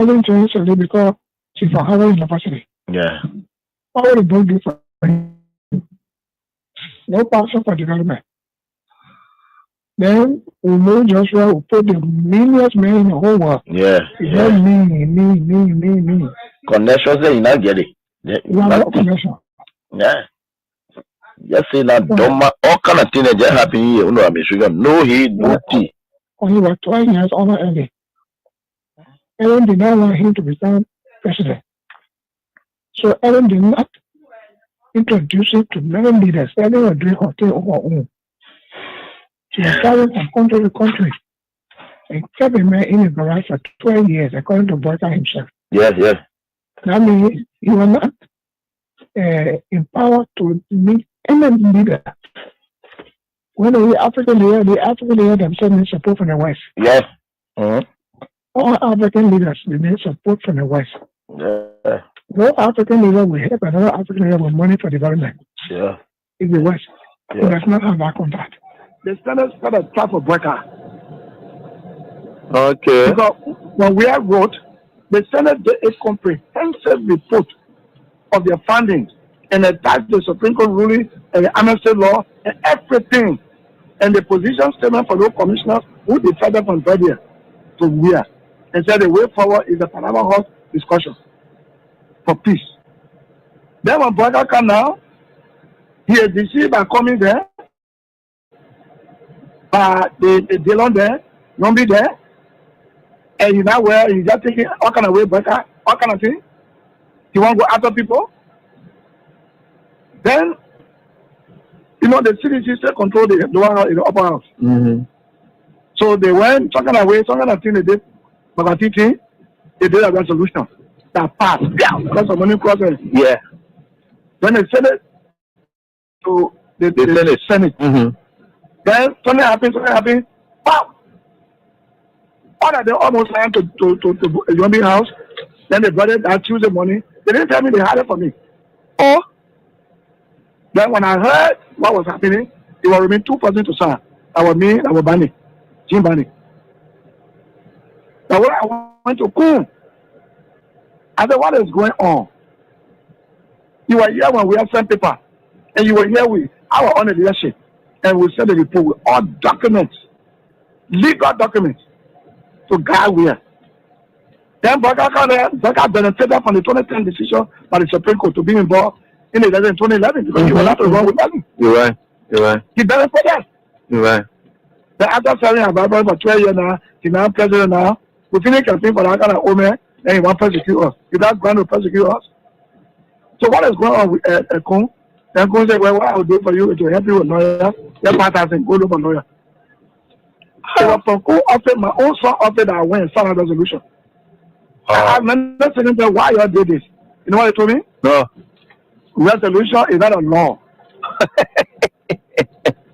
Interestingly, because she's from Harvard University. Yeah. What would the book do for him? No passion for development. Then we know Joshua will put the millions men in the whole world. Yeah. It's not me. Connections there, you not get it. No connection. Yeah. Just say that Doma, all kind of things that just happen here. No, he, no tea. He was 12 years over early. Ellen did not want him to become president. So Ellen did not introduce him to many leaders. Ellen was doing her thing on her own. She was traveling from country to country and kept a man in a garage for 12 years, according to Boyka himself. Yes. That means he was not empowered to meet any leader. When the African leader themselves need support from the West. Yes. Mm-hmm. All African leaders need support from the West. Yeah. No African leader will help another African leader with money for development. Yeah. In the West. Yeah. It does not have that contact. The Senate started trap for Boyka. Okay. Because when we have wrote, the Senate did a comprehensive report of their findings and attached the Supreme Court ruling and the amnesty law and everything. And the position statement for those commissioners who decided from Brady to where. And said the way forward is the Panama House discussion for peace. Then when Boyka come now, he is deceived by coming there, by the Dillon there, Nombi there, and you know where he's just taking all kind of way Boyka, all kind of thing. He want to go after people. Then, the CDC still control the lower house, the upper house. Mm-hmm. So they went talking away, some kind of thing they did, Bagatiti, they did a resolution that passed. Yeah, because of money crossing. Yeah. Then they sent it to the Senate. Mm-hmm. Then something happened, wow! All of them almost ran to Yombi house. Then they brought it that Tuesday morning. They didn't tell me they had it for me. Oh! Then when I heard what was happening, it was remain 2 persons to sign. That was me, that was Bani, Jim Bani. Now when I went to Kum, I said, what is going on? You were here when we had sent paper, and you were here with our own leadership, and we sent a report with all documents, legal documents, to guide where. Then Boyka benefited from the 2010 decision by the Supreme Court to be involved in the election in 2011 because he was not to run with them. You're right. He benefited. You're right. Then after serving our Bible for 12 years now, he's now president now. We finished campaign for that kind of woman, and he wants to persecute us. He does going to persecute us. So what is going on with Kun? Then Kun said, well, what I will do for you is to help you with lawyer. Your partner said, go look for lawyer. It was from Kun offered, my own son offered that I went and signed a resolution. I remember saying to him, why you did this? You know what he told me? No. Resolution is not a law.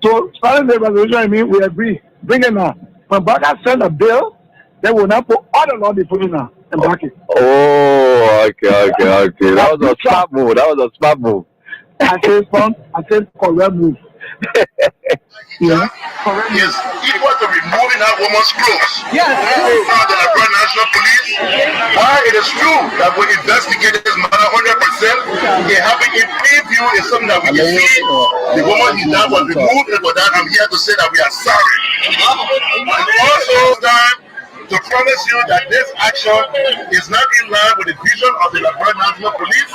So starting the resolution, I mean, we agree. Bring it now. When Boyka send a bill, they will now put all the law they put in now and back it. Oh, okay. That was a smart move. I said correct move. Yeah. Is equal to removing that woman's clothes. Yes. From the Liberia National Police. While it is true that we investigate this matter 100%, it having in preview is something that we can see. The woman he done was removed, and for that I'm here to say that we are sorry. Also, time to promise you that this action is not in line with the vision of the Liberia National Police.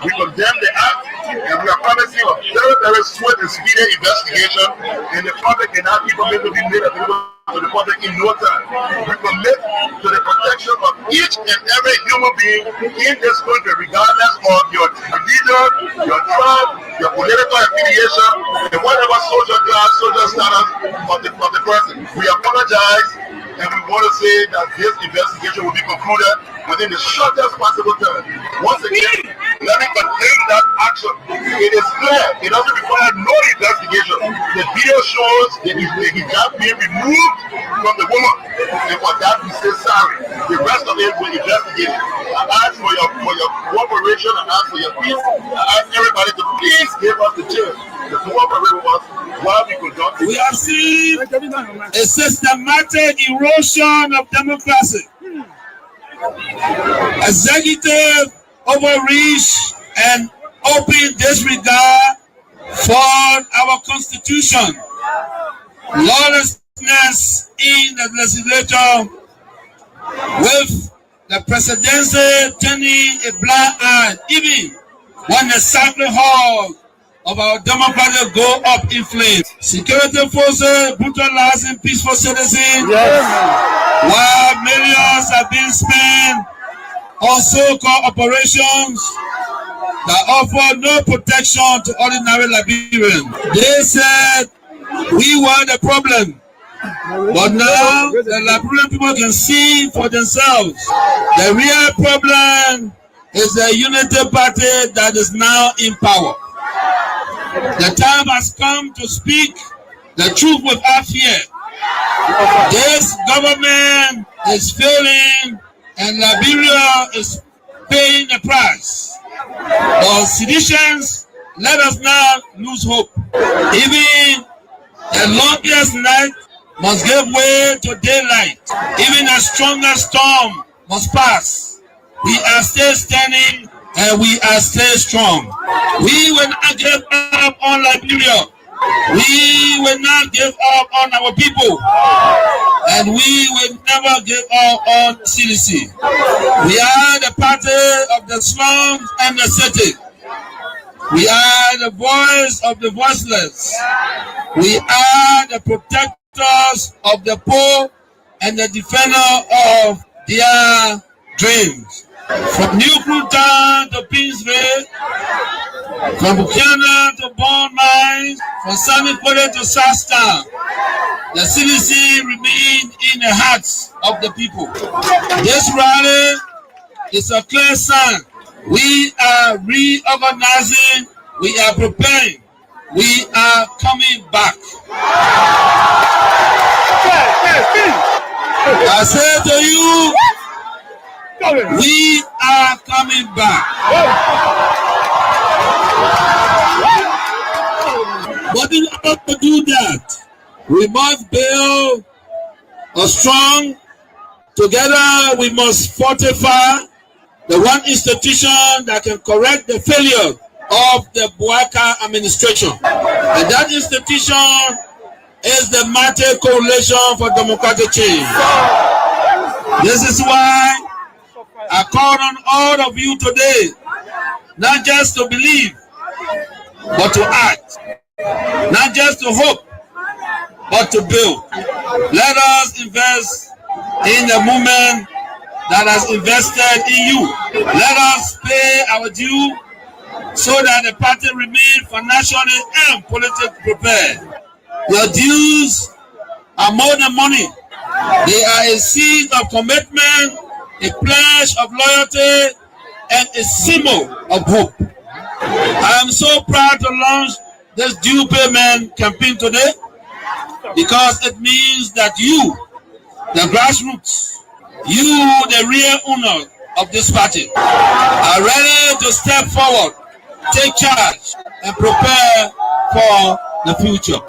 We condemn the act, and we are promising a very, very swift and speedy investigation, and the public and our people will be made available to the public in no time. We commit to the protection of each and every human being in this country, regardless of your religion, your tribe, your political affiliation, and whatever social class, social status of the person. We apologize. And we want to say that this investigation will be concluded within the shortest possible time. Once again, let me condemn that action. It is clear. It doesn't require no investigation. The video shows the hijab being removed from the woman. And for that, we say sorry. The rest of it will investigate. I ask for your cooperation. I ask for your peace. I ask everybody to please give us the chance to cooperate with us while we conduct this. We have seen a systematic erosion of democracy. executive overreach and open disregard for our constitution, lawlessness in the legislature, with the presidency turning a blind eye even when the sacred hall of our democracy go up in flames. Security forces brutalizing peaceful citizens, while millions are being spent on so-called operations that offer no protection to ordinary Liberians. They said we were the problem, but now the Liberian people can see for themselves. The real problem is the unity party that is now in power. The time has come to speak the truth without fear. This government is failing and Liberia is paying the price. For seditions, let us not lose hope. Even the longest night must give way to daylight. Even the strongest storm must pass. We are still standing and we are still strong. We will not give up on Liberia. We will not give up on our people. And we will never give up on CDC. We are the party of the slums and the city. We are the voice of the voiceless. We are the protectors of the poor and the defender of their dreams. From New Cruton to Pinsville, from Buchanan to Bond Mines, from Sammy Pole to Southtown, the CDC remains in the hearts of the people. This rally is a clear sign. We are reorganizing, we are preparing, we are coming back. I say to you, we are coming back. But in order to do that, we must build a strong, together we must fortify the one institution that can correct the failure of the Buaka administration. And that institution is the Mighty Coalition for Democratic Change. This is why I call on all of you today, not just to believe, but to act. Not just to hope, but to build. Let us invest in the movement that has invested in you. Let us pay our due so that the party remains financially and politically prepared. Your dues are more than money. They are a seed of commitment, a pledge of loyalty, and a symbol of hope. I am so proud to launch this due payment campaign today because it means that you, the grassroots, you, the real owner of this party, are ready to step forward, take charge, and prepare for the future.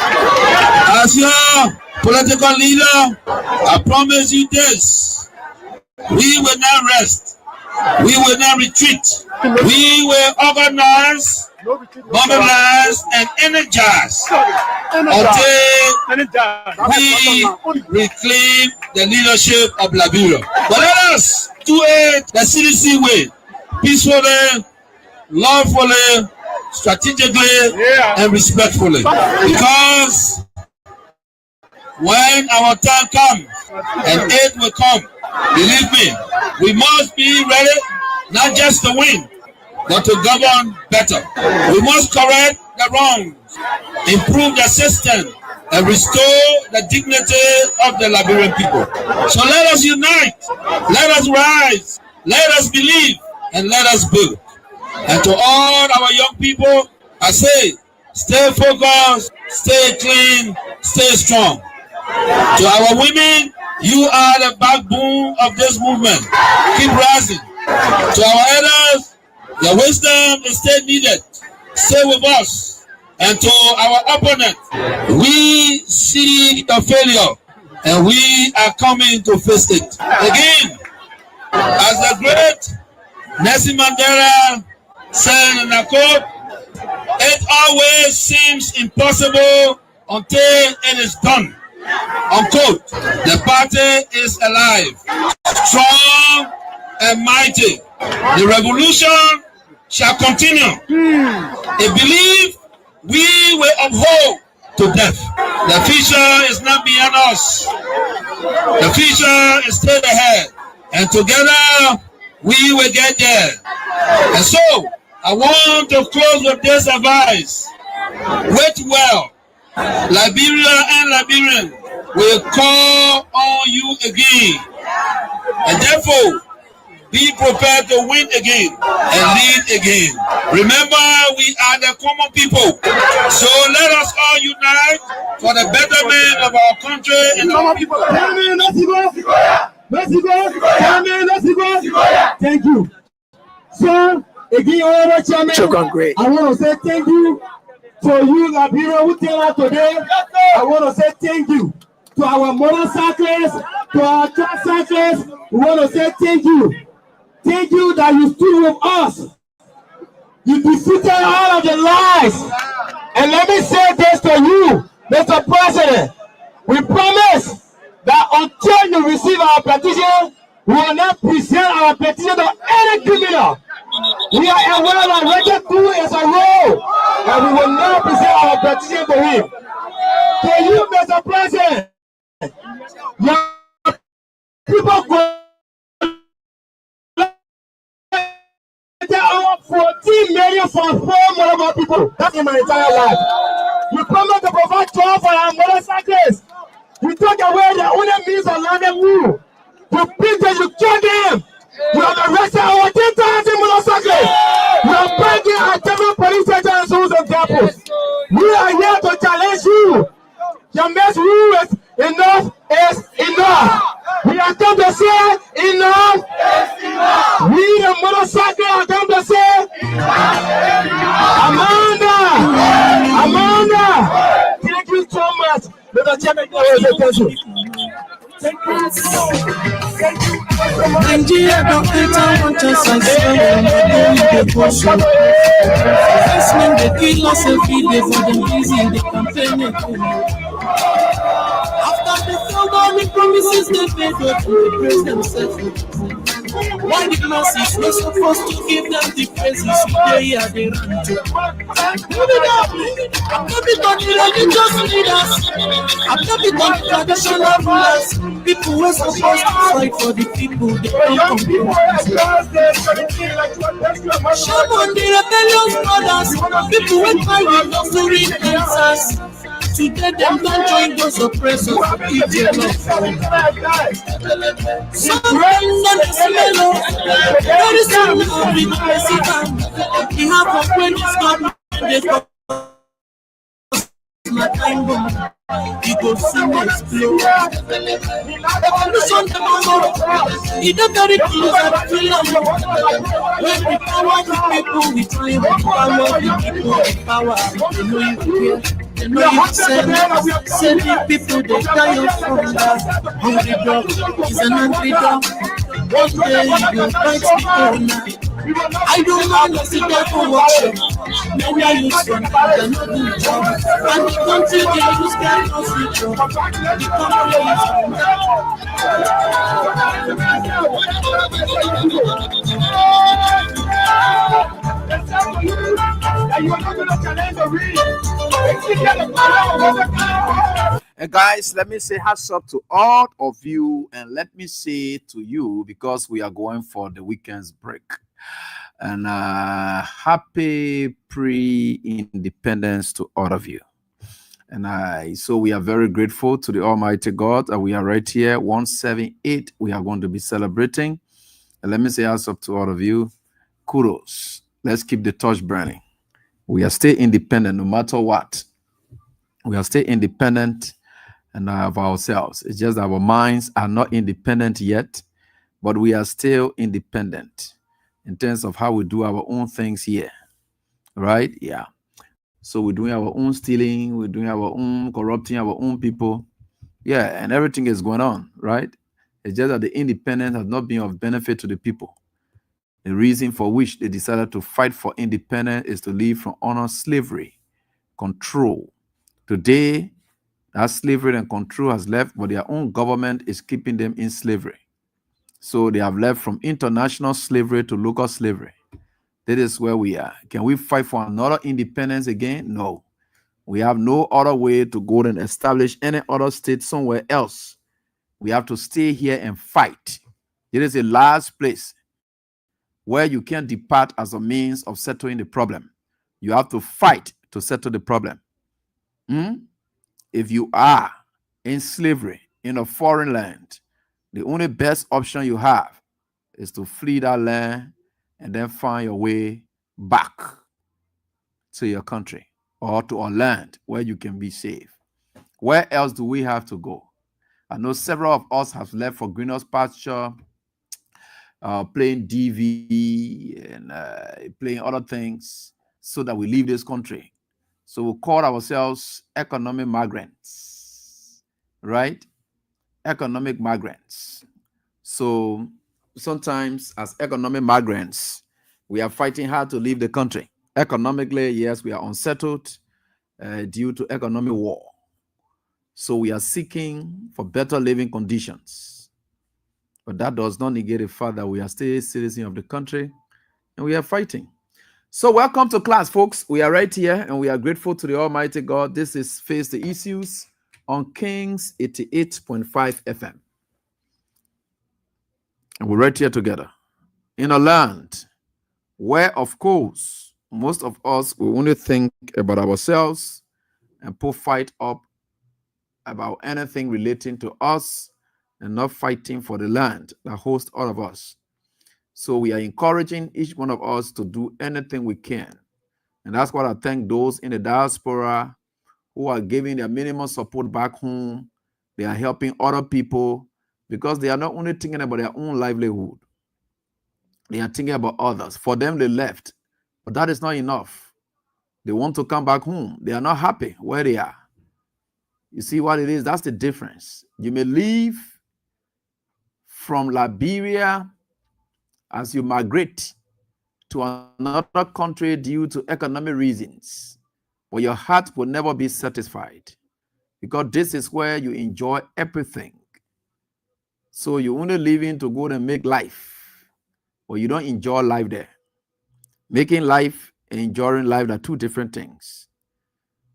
As your political leader, I promise you this: we will not rest, we will not retreat, we will organize, mobilize, and energize until we reclaim the leadership of Liberia. But let us do it the CDC way, peacefully, lawfully, strategically, and respectfully. Because when our time comes, and it will come, believe me, we must be ready not just to win, but to govern better. We must correct the wrongs, improve the system, and restore the dignity of the Liberian people. So let us unite, let us rise, let us believe, and let us build. And to all our young people, I say, stay focused, stay clean, stay strong. To our women, you are the backbone of this movement. Keep rising. To our elders, your wisdom is still needed. Stay with us. And to our opponent, we see the failure and we are coming to face it. Again, As the great Nelson Mandela said in a quote, it always seems impossible until it is done. Unquote. The party is alive, strong and mighty. The revolution shall continue. A belief we will uphold to death. The future is not beyond us. The future is still ahead. And together we will get there. And so I want to close with this advice. Wait well. Liberia and Liberians will call on you again. And therefore, be prepared to win again and lead again. Remember, we are the common people. So let us all unite for the betterment of our country and our people. Thank you. So, again, Chairman, I want to say thank you to you, Liberia, who tell us today. I want to say thank you to our motorcyclists, to our truck cyclists. We want to say thank you. Thank you that you stood with us. You defeated all of the lies. And let me say this to you, Mr. President. We promise that until you receive our petition, we will not present our petition to any criminal. We are aware that Richard 2 is a role, and we will not present our petition to him. To you, Mr. President, your people go 14 million for 4 more people. That's in my entire life. We promise to provide job for our motorcyclists. We took away the only means of landing rule. We beat them, you kill them. We have arrested our 10,000 motorcyclists. We are breaking our different police stations and examples. We are here to challenge you. Your next rule is enough is enough. We are come to say enough is enough. We the motorcycle are come to say Amanda. Thank you so much. Mr. Chairman, thank you. Nigeria don't enter one chance and say they go show. First name they kill us every day for them easy they campaign. After the foregoing promises they made, they praise themselves. Why the masses not supposed to give them the praises they are they run to? I'm not on the religious leaders. I'm not on the traditional rulers. People were supposed to fight for the people. They don't compromise. Shame on the rebellious brothers. People went by with no story answers. Today them don't join those oppressors. So very soon we'll be president. We have a when it's not my time bomb. He goes soon explode. Evolution tomorrow. He don't very close at the when we power the people, we try to power the people with power. They know you care. They know you send people, they die of hunger. Hungry dog is an angry dog. One day you will fight the owner. I don't want to sit there for worship. Many are used to they're not doing job. And the country they use cannot switch up. The country guys, let me say hats up to all of you, and let me say to you, because we are going for the weekend's break. And happy pre-independence to all of you. And so we are very grateful to the Almighty God that we are right here, 178. We are going to be celebrating. And let me say hats up to all of you. Kudos. Let's keep the torch burning. We are still independent no matter what. We are still independent and of ourselves. It's just our minds are not independent yet, but we are still independent in terms of how we do our own things here, right? Yeah. So we're doing our own stealing, we're doing our own corrupting our own people. Yeah, and everything is going on, right? It's just that the independence has not been of benefit to the people. The reason for which they decided to fight for independence is to live from honor slavery, control. Today, that slavery and control has left, but their own government is keeping them in slavery. So they have left from international slavery to local slavery. That is where we are. Can we fight for another independence again? No. We have no other way to go and establish any other state somewhere else. We have to stay here and fight. It is a last place where you can't depart as a means of settling the problem. You have to fight to settle the problem. If you are in slavery in a foreign land, the only best option you have is to flee that land and then find your way back to your country or to a land where you can be safe. Where else do we have to go? I know several of us have left for greener pasture, playing DV and playing other things so that we leave this country. So we call ourselves economic migrants, right? Economic migrants. So sometimes as economic migrants, we are fighting hard to leave the country. Economically, yes, we are unsettled due to economic war. So we are seeking for better living conditions. But that does not negate the fact that we are still citizens of the country and we are fighting. So welcome to class, folks. We are right here and we are grateful to the Almighty God. This is Face the Issues on Kings 88.5 FM. And we're right here together in a land where, of course, most of us will only think about ourselves and put fight up about anything relating to us and not fighting for the land that hosts all of us. So we are encouraging each one of us to do anything we can. And that's what I thank those in the diaspora who are giving their minimum support back home. They are helping other people because they are not only thinking about their own livelihood. They are thinking about others. For them, they left. But that is not enough. They want to come back home. They are not happy where they are. You see what it is? That's the difference. You may leave from Liberia as you migrate to another country due to economic reasons, but your heart will never be satisfied because this is where you enjoy everything. So you only living to go and make life, but you don't enjoy life there. Making life and enjoying life are two different things,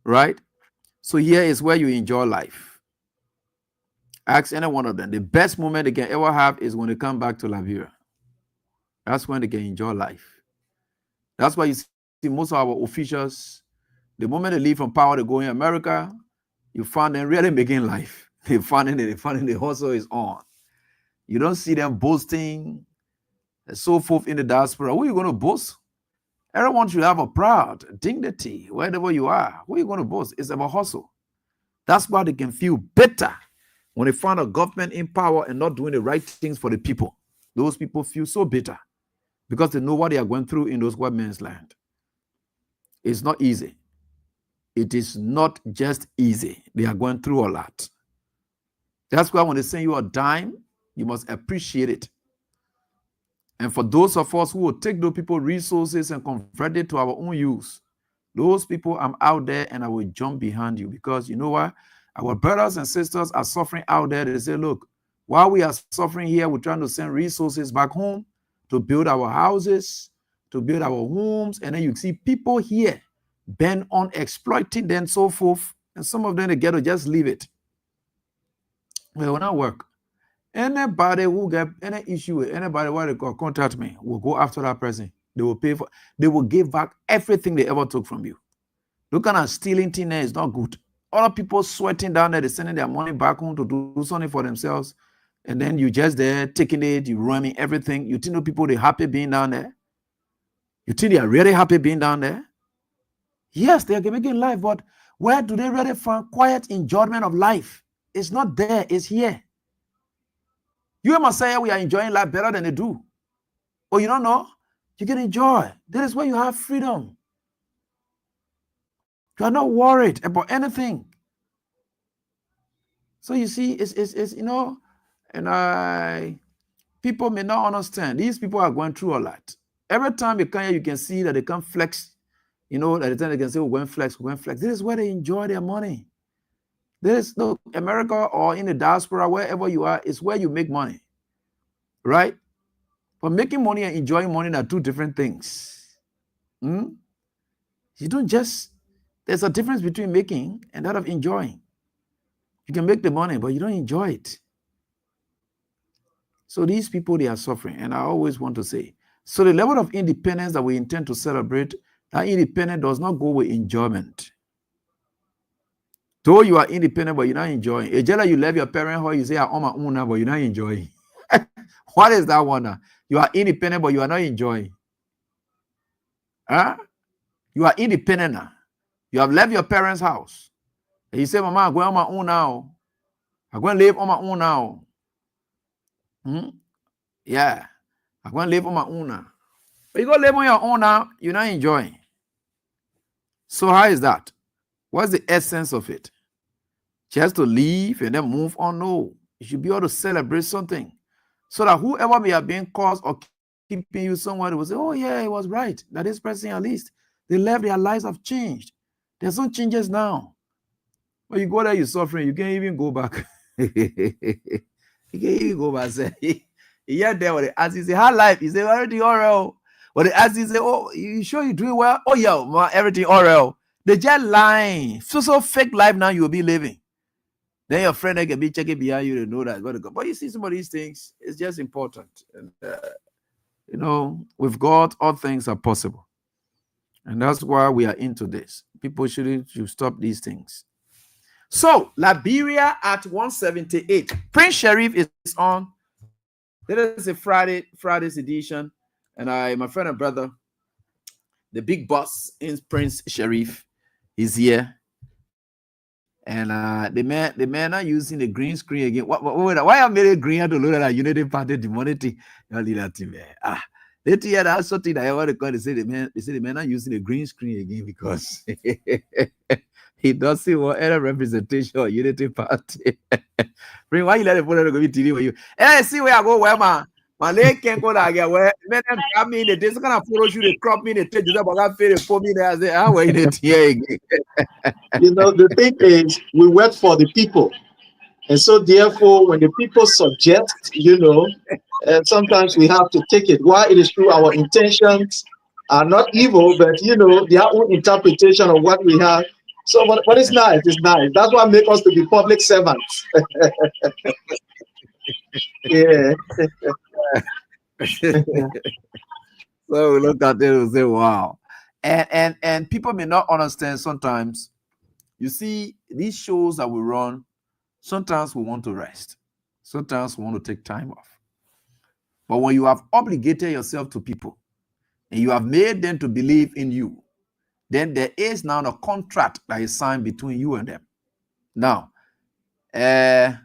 right? So here is where you enjoy life. Ask any one of them. The best moment they can ever have is when they come back to Liberia. That's when they can enjoy life. That's why you see most of our officials, the moment they leave from power to go in America, you find them really making life. They find the hustle is on. You don't see them boasting and so forth in the diaspora. Who are you going to boast? Everyone should have a proud dignity wherever you are. Who are you going to boast? It's about hustle. That's why they can feel better when they find a government in power and not doing the right things for the people. Those people feel so bitter because they know what they are going through in those white men's land. It's not easy. It is not just easy. They are going through a lot. That's why when they send you a dime, you must appreciate it. And for those of us who will take those people's resources and convert it to our own use, those people, I'm out there and I will jump behind you because you know what? Our brothers and sisters are suffering out there. They say, look, while we are suffering here, we're trying to send resources back home to build our houses, to build our homes. And then you see people here bent on exploiting them and so forth. And some of them, they get to just leave it. Well, it will not work. Anybody who get any issue with anybody, what they call, contact me, will go after that person. They will pay for, they will give back everything they ever took from you. Look at stealing thing there is not good. Other people sweating down there, they're sending their money back home to do something for themselves. And then you just there taking it, you running everything. You think the people, they're happy being down there? You think they are really happy being down there? Yes, they are making life, but where do they really find quiet enjoyment of life? It's not there, it's here. You must say we are enjoying life better than they do. Oh, you don't know? You can enjoy. That is where you have freedom. You are not worried about anything. So you see, it's you know, And people may not understand. These people are going through a lot. Every time you come here, you can see that they can flex. You know, at the time they can say, we're going flex, we're going flex. This is where they enjoy their money. There's no America or in the diaspora, wherever you are, is where you make money. Right? But making money and enjoying money are two different things. You don't just, there's a difference between making and that of enjoying. You can make the money, but you don't enjoy it. So these people, they are suffering. And I always want to say, so the level of independence that we intend to celebrate, that independence does not go with enjoyment. Though you are independent, but you're not enjoying. It's just like you left your parent house, you say, I'm on my own now, but you're not enjoying. What is that one now? You are independent, but you are not enjoying. Huh? You are independent now. You have left your parents' house. And you say, Mama, I'm going on my own now. I'm going to live on my own now. Yeah. I'm going to live on my own now. But you go live on your own now, you're not enjoying. So how is that? What's the essence of it? Just to leave and then move on? No. You should be able to celebrate something. So that whoever may have been caused or keeping you somewhere will say, oh yeah, it was right. That this person at least, they left, their lives have changed. There's some changes now. When you go there, you're suffering, you can't even go back. You can't even go back. Say, yeah, there when they ask you, say, how life? You say, everything all right. When they ask you, say, oh, you sure you're doing well? Oh yeah, everything all right. They just lying. So fake life now you will be living. Then your friend can be checking behind you to know that. But you see some of these things, it's just important. And, you know, with God, all things are possible. And that's why we are into this. People should stop these things. So, Liberia at 178. Prince Sheriff is on. This is a Friday's edition. And my friend and brother, the big boss in Prince Sheriff, is here. And the man are using the green screen again. Why I made it green to look at Unity Party demonity? They hear that something that I want to call. They say the man are using the green screen again because he doesn't want any representation of Unity Party. Bring why you let the photo go be TV with you? And I see where I go. Where my leg can't go there again. Where men come in, they just kind of photo shoot, they crop me, they take this up, I got fade for me there. I say, ah, wait it here again. You know, the thing is, we work for the people. And so, therefore, when the people suggest, you know, sometimes we have to take it. While it is true, our intentions are not evil, but, you know, their own interpretation of what we have. So, what is nice is nice. That's what makes us to be public servants. Yeah. So we look at it and say, wow. And people may not understand sometimes. You see, these shows that we run, sometimes we want to rest. Sometimes we want to take time off. But when you have obligated yourself to people and you have made them to believe in you, then there is now a contract that is signed between you and them. Now, there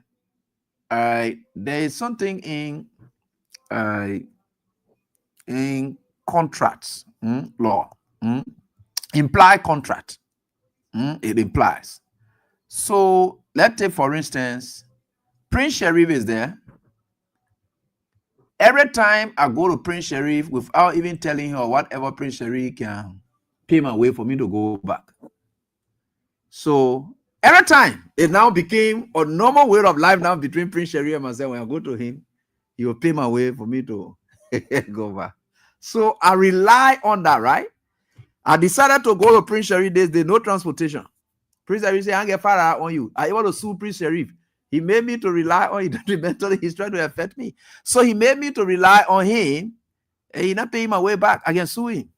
is something in contracts law, implied contract. It implies. So let's take, for instance, Prince Sheriff is there. Every time I go to Prince Sheriff without even telling her whatever, Prince Sheriff can pay my way for me to go back. So every time it now became a normal way of life now between Prince Sheriff and myself. When I go to him, he will pay my way for me to go back. So I rely on that, right? I decided to go to Prince Sheriff days. There's no transportation. Prince Sheriff say, I get far out on you. I want to sue Prince Sheriff. He made me to rely on him. Mentally, he's trying to affect me. So he made me to rely on him, and he not paying my way back. I can sue him.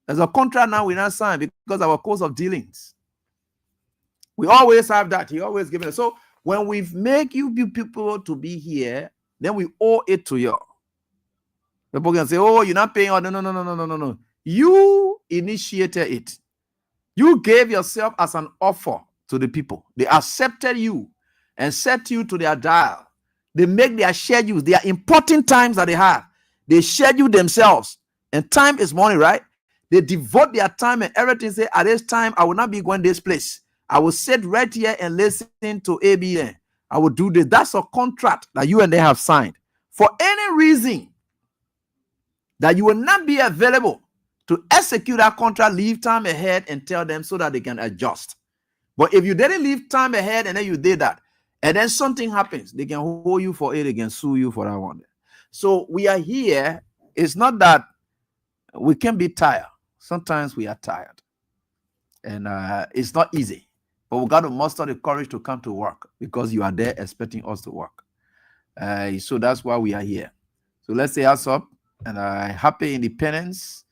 There's a contract now we not sign because of our course of dealings. We always have that. He always given us. So when we make you people to be here, then we owe it to you. People can say, oh, you're not paying. Oh, no. You initiated it. You gave yourself as an offer to the people. They accepted you and set you to their dial. They make their schedules, their important times that they have. They schedule themselves. And time is money, right? They devote their time and everything. Say, at this time, I will not be going this place. I will sit right here and listen to ABN. I will do this. That's a contract that you and they have signed. For any reason that you will not be available to execute that contract, leave time ahead and tell them so that they can adjust. But if you didn't leave time ahead and then you did that, and then something happens, they can hold you for it, they can sue you for that one. So we are here. It's not that we can be tired. Sometimes we are tired. And it's not easy. But we got to muster the courage to come to work because you are there expecting us to work. So that's why we are here. So let's say us up and happy independence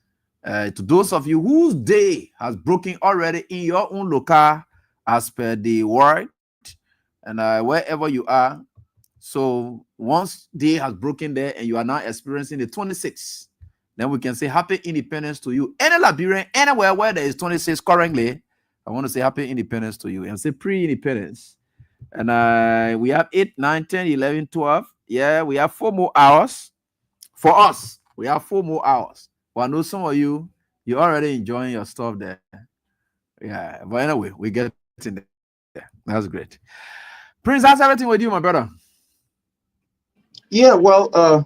to those of you whose day has broken already in your own local as per the word and wherever you are. So once day has broken there and you are now experiencing the 26th, then we can say happy independence to you. Any Liberian, anywhere where there is 26 currently, I want to say happy independence to you and say pre-independence. And we have 8, 9, 10, 11, 12. Yeah, we have 4 more hours. For us, we have 4 more hours. But I know some of you, you're already enjoying your stuff there. Yeah, but anyway, we get in there. That's great. Prince, how's everything with you, my brother? Yeah, well,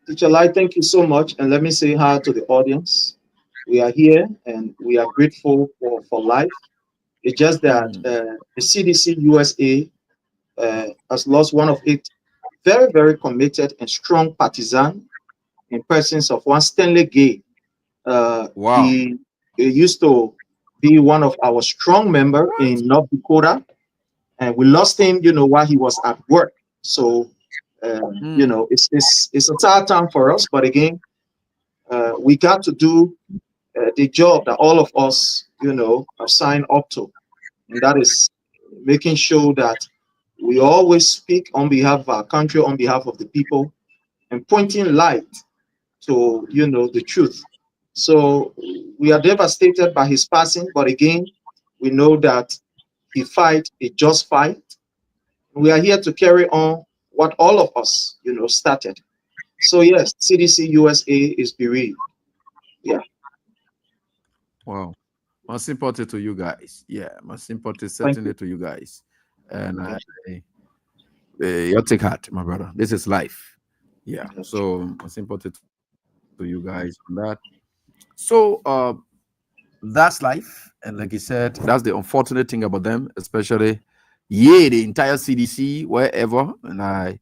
Teacher Lai, thank you so much. And let me say hi to the audience. We are here and we are grateful for life. It's just that the CDC USA has lost one of its very, very committed and strong partisan in persons of one Stanley Gay. Wow. He used to be one of our strong members in North Dakota. And we lost him, while he was at work. So, it's a sad time for us. But again, we got to do the job that all of us, have signed up to. And that is making sure that we always speak on behalf of our country, on behalf of the people, and pointing light to, the truth. So we are devastated by his passing. But again, we know that he fight a just fight. We are here to carry on what all of us, started. So yes, CDC USA is bereaved. Yeah. Wow. My sympathy to you guys. Yeah, my sympathy certainly to you guys. And you take heart, my brother. This is life. Yeah. So my sympathy to you guys on that. So that's life. And like you said, that's the unfortunate thing about them, especially the entire CDC, wherever. And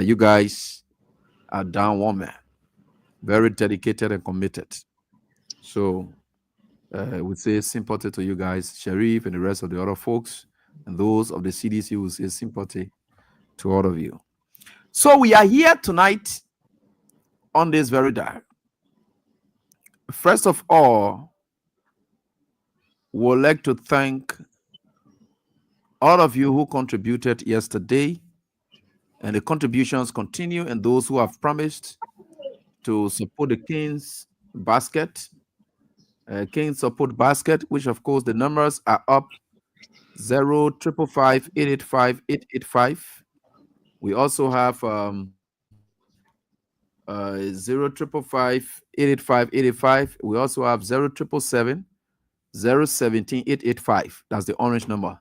you guys are down one man. Very dedicated and committed. So I would say sympathy to you guys, Sharif and the rest of the other folks, and those of the CDC will say sympathy to all of you. So we are here tonight on this very day. First of all, we'd like to thank all of you who contributed yesterday, and the contributions continue, and those who have promised to support the King's basket, King's support basket, which of course the numbers are up 0555885 We also have 0555885. We also have 0777 017 That's the orange number.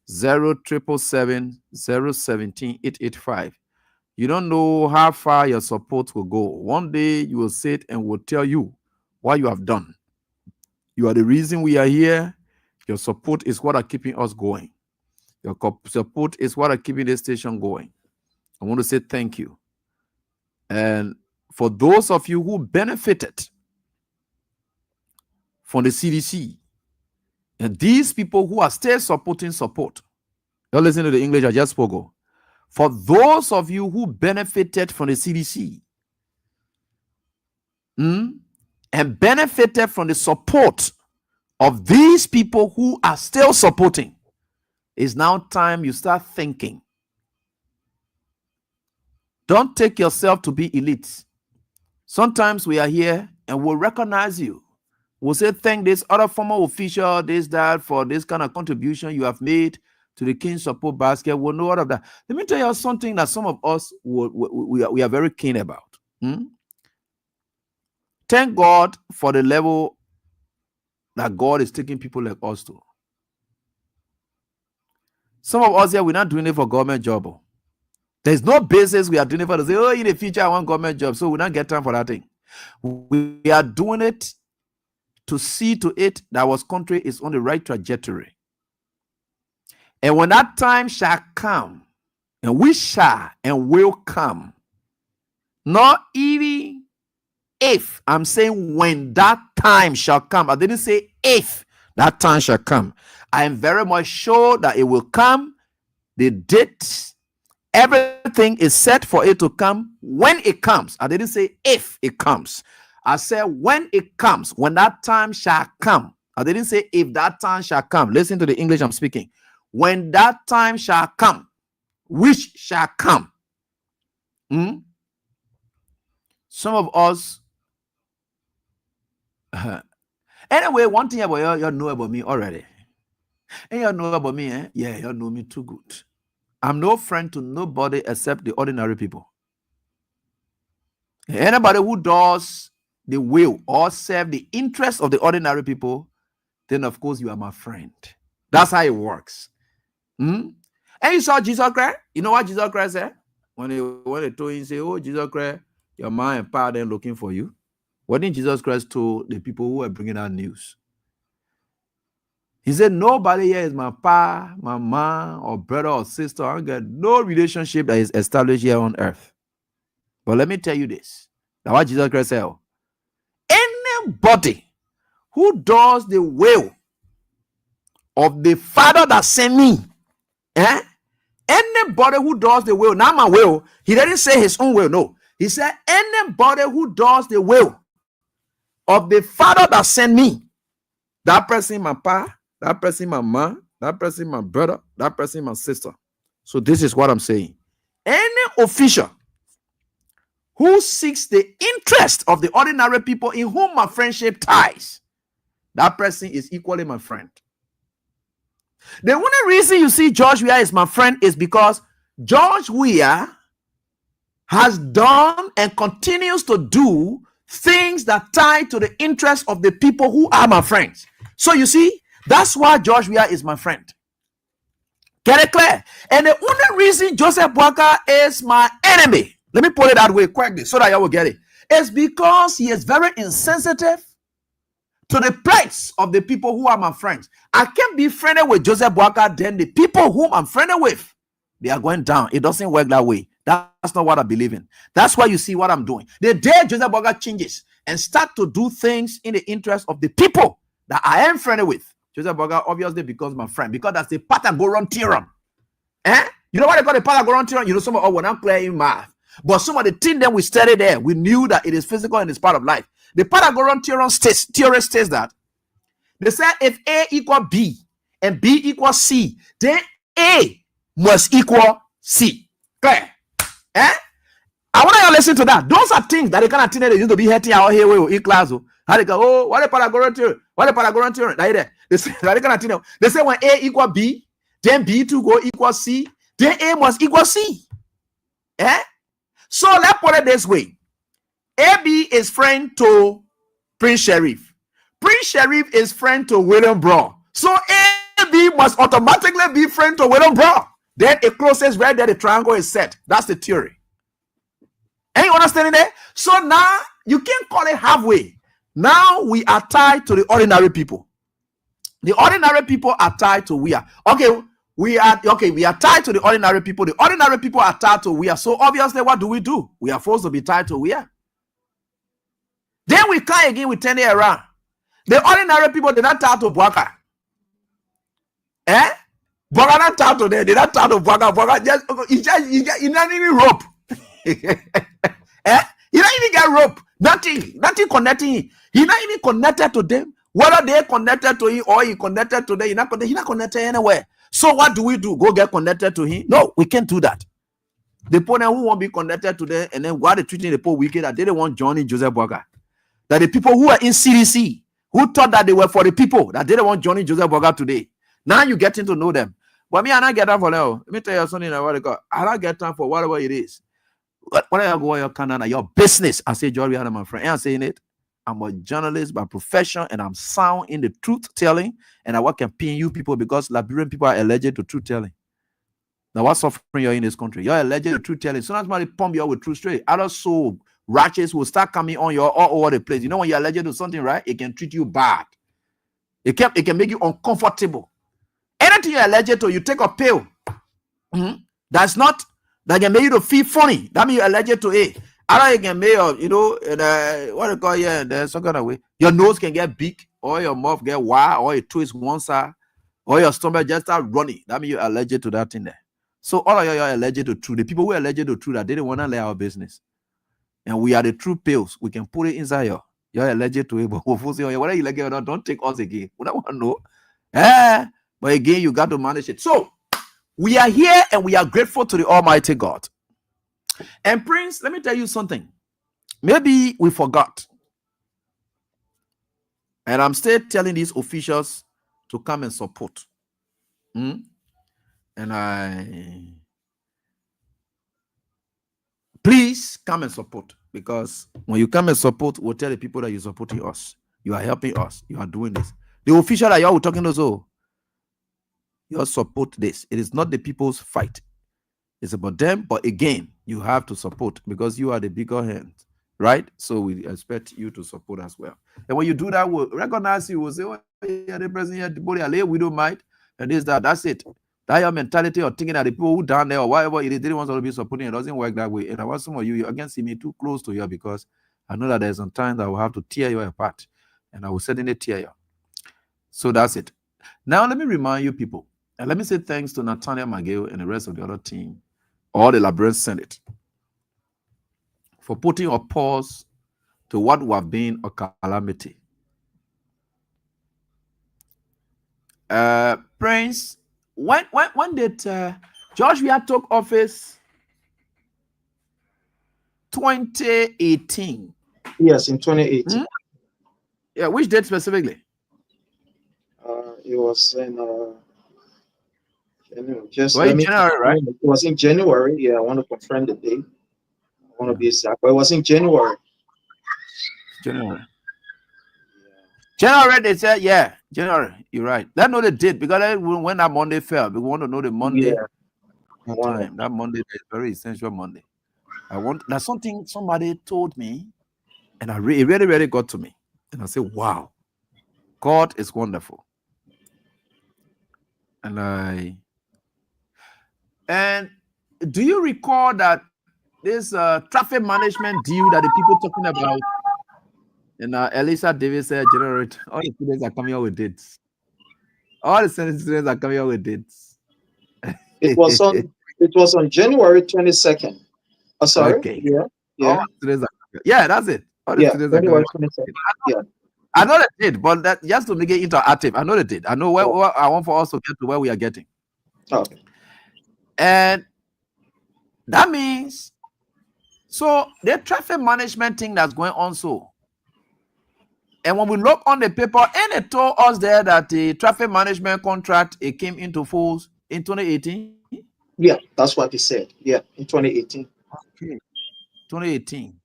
0777 017 You don't know how far your support will go. One day you will sit and will tell you what you have done. You are the reason we are here. Your support is what are keeping us going. Your support is what are keeping this station going. I want to say thank you. And for those of you who benefited from the CDC, and these people who are still supporting support, don't listen to the English I just spoke. For those of you who benefited from the CDC and benefited from the support of these people who are still supporting, it's now time you start thinking. Don't take yourself to be elite. Sometimes we are here and we'll recognize you. We'll say, thank this other former official, this, that, for this kind of contribution you have made to the King's support basket. We'll know all of that. Let me tell you something that some of us we are very keen about. Thank God for the level that God is taking people like us to. Some of us here, we're not doing it for government job. Oh. There's no basis we are doing it for to say, oh, in the future, I want government job. So we don't get time for that thing. We are doing it to see to it that our country is on the right trajectory. And when that time shall come, and we shall and will come, not even if, I'm saying when that time shall come. I didn't say if that time shall come. I am very much sure that it will come. The date, everything is set for it to come when it comes. I didn't say if it comes. I said when it comes, when that time shall come. I didn't say if that time shall come. Listen to the English I'm speaking. When that time shall come, which shall come. Some of us. Anyway, one thing about you know about me already. And you know about me, eh? Yeah, you know me too good. I'm no friend to nobody except the ordinary people. Anybody who does the will or serve the interest of the ordinary people, then of course you are my friend. That's how it works. And you saw Jesus Christ. You know what Jesus Christ said? When they told him, say, oh, Jesus Christ, your mind and power then looking for you. What did Jesus Christ told the people who were bringing out news? He said, nobody here is my pa, my mom, or brother or sister. I don't get no relationship that is established here on earth. But let me tell you this. Now what Jesus Christ said, anybody who does the will of the Father that sent me, anybody who does the will, not my will, he didn't say his own will, no. He said, anybody who does the will of the Father that sent me, that person my pa, that person my mom, that person my brother, that person my sister. So this is what I'm saying. Any official who seeks the interest of the ordinary people in whom my friendship ties, that person is equally my friend. The only reason you see George Weah is my friend is because George Weah has done and continues to do things that tie to the interest of the people who are my friends. So you see, that's why George Weah is my friend. Get it clear? And the only reason Joseph Boakai is my enemy, let me put it that way quickly so that you will get it, is because he is very insensitive to the plights of the people who are my friends. I can't be friendly with Joseph Boakai, then the people whom I'm friendly with, they are going down. It doesn't work that way. That's not what I believe in. That's why you see what I'm doing. The day Joseph Boakai changes and start to do things in the interest of the people that I am friendly with, Joseph Boakai obviously becomes my friend, because that's the Pythagorean theorem. You know what they call the Pythagorean theorem? You know, some of us were not clear in math, but some of the things that we studied there, we knew that it is physical and it's part of life. The Pythagorean theorem states that they say if A equals B and B equals C, then A must equal C. Clear? I want you to listen to that. Those are things that the kind of thing that they used to be hating out here in class. How they go, oh, what a Pythagorean theorem? What a Pythagorean theorem? They say that kind of thing. They say when A equal B, then B to go equal C, then A must equal C. So let's put it this way. AB is friend to Prince Sheriff. Prince Sheriff is friend to William Brown. So AB must automatically be friend to William Brown. Then it closes right there, the triangle is set. That's the theory. And you understanding that? So now you can't call it halfway. Now we are tied to the ordinary people. The ordinary people are tied to we are. We are tied to the ordinary people. The ordinary people are tied to we are. So obviously, what do? We are forced to be tied to we are. Then we come again, we turn it around. The ordinary people, they're not tied to Boakai. Boakai not tied to them. They're not tied to Boakai. Boakai just not even rope. He not even get rope. Nothing connecting him. He not even connected to them. Whether they connected to him or he connected to them, he not connected anywhere. So what do? Go get connected to him? No, we can't do that. The opponent who won't be connected to them, and then why they treating the poor wicked that they don't want Johnny Joseph Boakai. That the people who are in CDC, who thought that they were for the people, that they don't want Johnny Joseph Boakai today. Now you getting to know them. But me, I not get time for that. Let me tell you something about it. I don't get time for whatever it is. Whatever you go your Canada, your business. I say, George, my friend. I'm saying it. I'm a journalist by profession, and I'm sound in the truth telling. And I work and pin you people because Liberian people are allergic to truth telling. Now, what suffering you're in this country? You're alleged to truth telling. So somebody pump you up with truth straight. Other soul ratchets will start coming on you all over the place. You know, when you're alleged to something, right? It can treat you bad. It can make you uncomfortable. Anything you're alleged to, you take a pill. That can make you to feel funny. That means you're allergic to it. Other you can make what do you call there's some kind of way. Your nose can get big, or your mouth get wide, or it twists one side, or your stomach just start running. That means you're allergic to that thing there. So all of you are allergic to truth. The people who are allergic to truth, that they didn't want to lay our business. And we are the true pills. We can put it inside you. You're allergic to it, but whether you're allergic or not, don't take us again. We don't want to know. But again, you got to manage it. So we are here and we are grateful to the Almighty God. And Prince, let me tell you something. Maybe we forgot. And I'm still telling these officials to come and support. And please come and support, because when you come and support, we'll tell the people that you're supporting us. You are helping us. You are doing this. The official that y'all were talking to, so you support this. It is not the people's fight. It's about them. But again, you have to support because you are the bigger hand, right? So we expect you to support as well. And when you do that, we'll recognize you. We'll say, oh, yeah, the president here, the body, we don't mind. And this, that's it. That your mentality of thinking that the people who down there or whatever it is, they want to be supporting, it doesn't work that way. And I want some of you again see me too close to you, because I know that there's some times I will have to tear you apart, and I will certainly tear you. So that's it. Now let me remind you people, and let me say thanks to Nathaniel McGill and the rest of the other team, all the Liberian Senate, for putting a pause to what would have been a calamity. Prince, when did George Weah took office? 2018. Yes, in 2018. Yeah, which date specifically? It was in January, right? It was in January. Yeah, I want to confirm the date. I want to be exact, but it was in January. January, they said, yeah, January. You're right. That know they did, because when that Monday fell, we want to know the Monday. Yeah. Time. That Monday is very essential Monday. That's something somebody told me, and it really, really got to me. And I said, wow, God is wonderful. And do you recall that this traffic management deal that the people talking about? And Elisa Davis said, generate all the students are coming out with dates. All the students are coming out with dates. It was on January 22nd. Oh, sorry. Okay. Yeah. Yeah, that's it. All the students January 22nd. Yeah. I know they did, but that just to make it interactive. I know they did. I know where I want for us to get to where we are getting. Okay. And that means, so the traffic management thing that's going on, so. And when we look on the paper, and it told us there that the traffic management contract, it came into force in 2018. Yeah, that's what they said. Yeah, in 2018. Okay. 2018.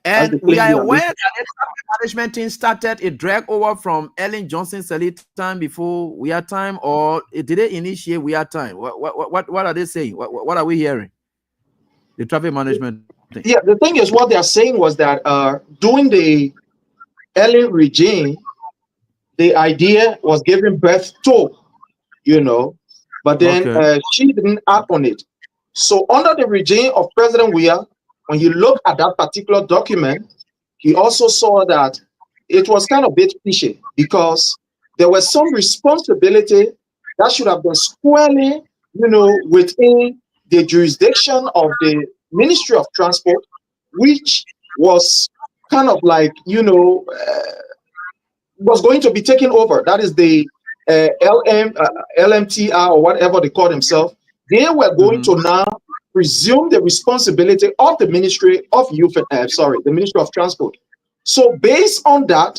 And we are aware that the traffic management thing started, it dragged over from Ellen Johnson's time before we had time, or did they initiate we had time? What are they saying? What are we hearing? The traffic management thing. Yeah, the thing is, what they are saying was that during the Ellen regime, the idea was given birth to, but then she didn't act on it. So under the regime of President Weah, when you look at that particular document, he also saw that it was kind of a bit fishy, because there was some responsibility that should have been squarely, within the jurisdiction of the Ministry of Transport, which was kind of like, was going to be taken over. That is the LMTR or whatever they call themselves. They were going to now presume the responsibility of the Ministry of the Ministry of Transport. So based on that,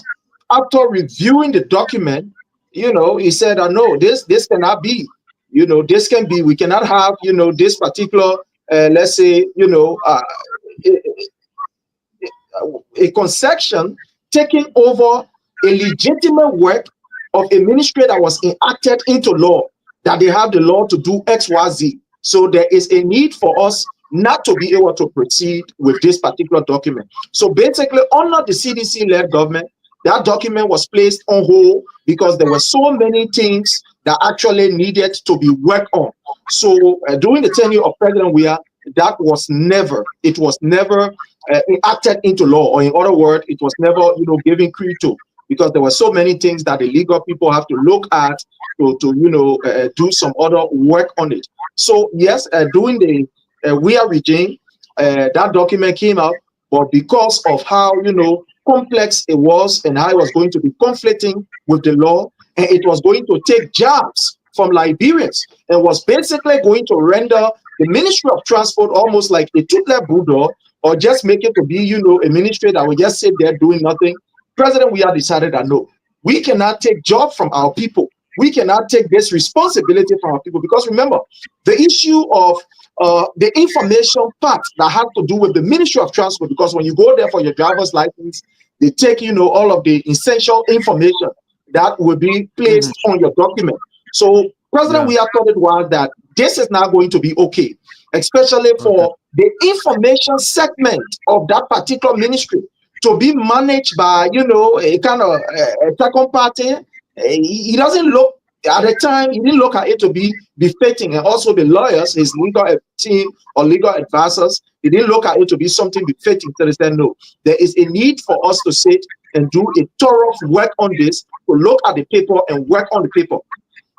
after reviewing the document, he said, no, this cannot be, this can be, we cannot have, this particular, let's say, a concession taking over a legitimate work of a ministry that was enacted into law, that they have the law to do X, Y, Z. So there is a need for us not to be able to proceed with this particular document. So basically, under the CDC-led government, that document was placed on hold because there were so many things that actually needed to be worked on. So during the tenure of President Weah, that was never acted into law, or in other words, it was never given creed to, because there were so many things that the legal people have to look at to do some other work on it. So yes, during the Weah regime, that document came out, but because of how complex it was and how it was going to be conflicting with the law, and it was going to take jobs from Liberians, and was basically going to render the Ministry of Transport almost like a toothless bulldog, or just make it to be a ministry that will just sit there doing nothing. President Weah decided that no, we cannot take jobs from our people. We cannot take this responsibility from our people, because remember, the issue of the information part that has to do with the Ministry of Transport, because when you go there for your driver's license, they take all of the essential information that will be placed on your document. So President Weah thought it was that this is not going to be okay, especially for the information segment of that particular ministry to be managed by a kind of a second party. He doesn't look at the time, he didn't look at it to be befitting, and also the lawyers, his legal team or legal advisors, they didn't look at it to be something befitting. So they said, no, there is a need for us to sit and do a thorough work on this, to look at the paper and work on the paper.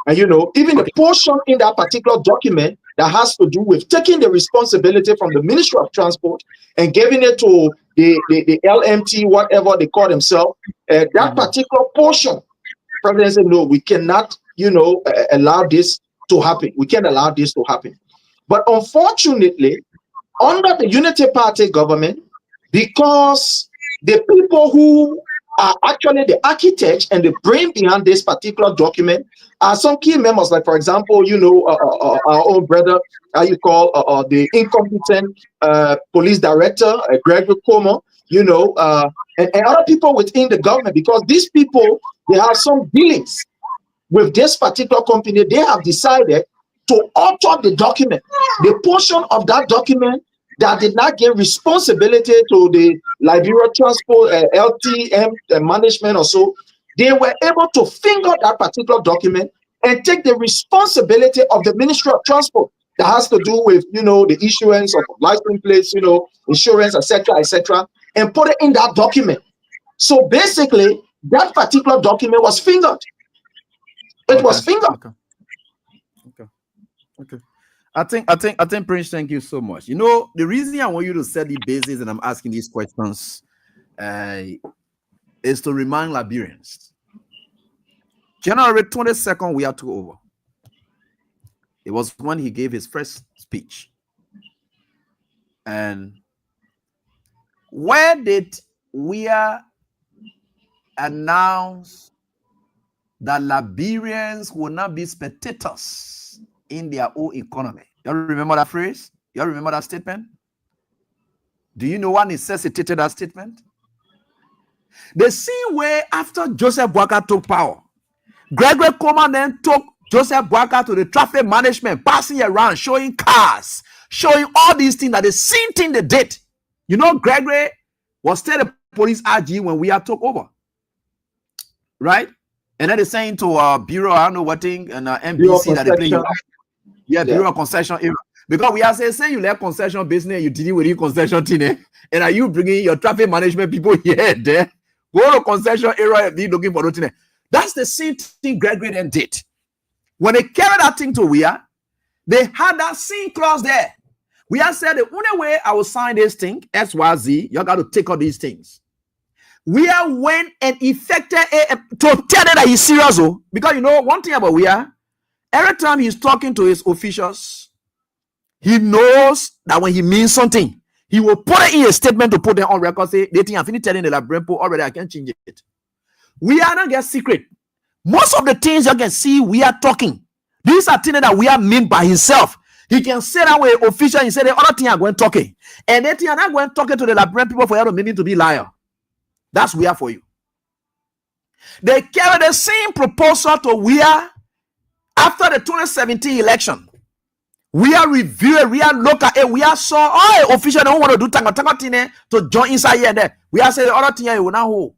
And even the portion in that particular document that has to do with taking the responsibility from the Ministry of Transport and giving it to the LMT, whatever they call themselves, that particular portion, President said, no, we cannot, allow this to happen. We can't allow this to happen. But unfortunately, under the Unity Party government, because the people who are actually the architects and the brain behind this particular document are some key members, like, for example, our own brother, the incompetent police director, Gregory Como, and other people within the government, because these people, they have some dealings with this particular company. They have decided to alter the document, the portion of that document that did not give responsibility to the Liberia Transport LTM management or so. They were able to finger that particular document and take the responsibility of the Ministry of Transport that has to do with the issuance of license plates, insurance, etc., and put it in that document. So basically, that particular document was fingered. It was fingered. Okay. I think Prince, thank you so much. The reason I want you to set the basis and I'm asking these questions is to remind Liberians. January 22nd, we took over. It was when he gave his first speech. And where did we announce that Liberians will not be spectators in their own economy? You remember that phrase? You remember that statement? Do you know what necessitated that statement? The same way after Joseph Boakai took power, Gregory Coleman then took Joseph Boakai to the traffic management, passing around, showing cars, showing all these things, that the same thing they did. Gregory was still the police RG when we took over. Right? And then they're saying to Bureau, I don't know what thing, and NBC that they play. Bureau of Concession. Because we are saying you left concession business, you dealing with your concession thing, and are you bringing your traffic management people here, there? Go to concession area, be looking for nothing. That's the same thing Gregory then did. When they carried that thing to Weah, they had that same clause there. Weah said the only way I will sign this thing, XYZ, you got to take all these things. Weah went and effected to tell them that he's serious, because one thing about Weah, every time he's talking to his officials, he knows that when he means something, he will put it in a statement to put them on record. Say, they think I'm finished telling the Liberian people already, I can't change it. We are not get secret. Most of the things you can see, we are talking. These are things that we are mean by himself. He can say that way official. He said the other thing are going talking, and they are not going talking to the Liberian people for you meaning to be liar. That's Weah for you. They carried the same proposal to Weah after the 2017 election. We are reviewing, we are looking at it, we are saw all official don't want to do tango to join inside here and there. We are saying the other thing you will now hold.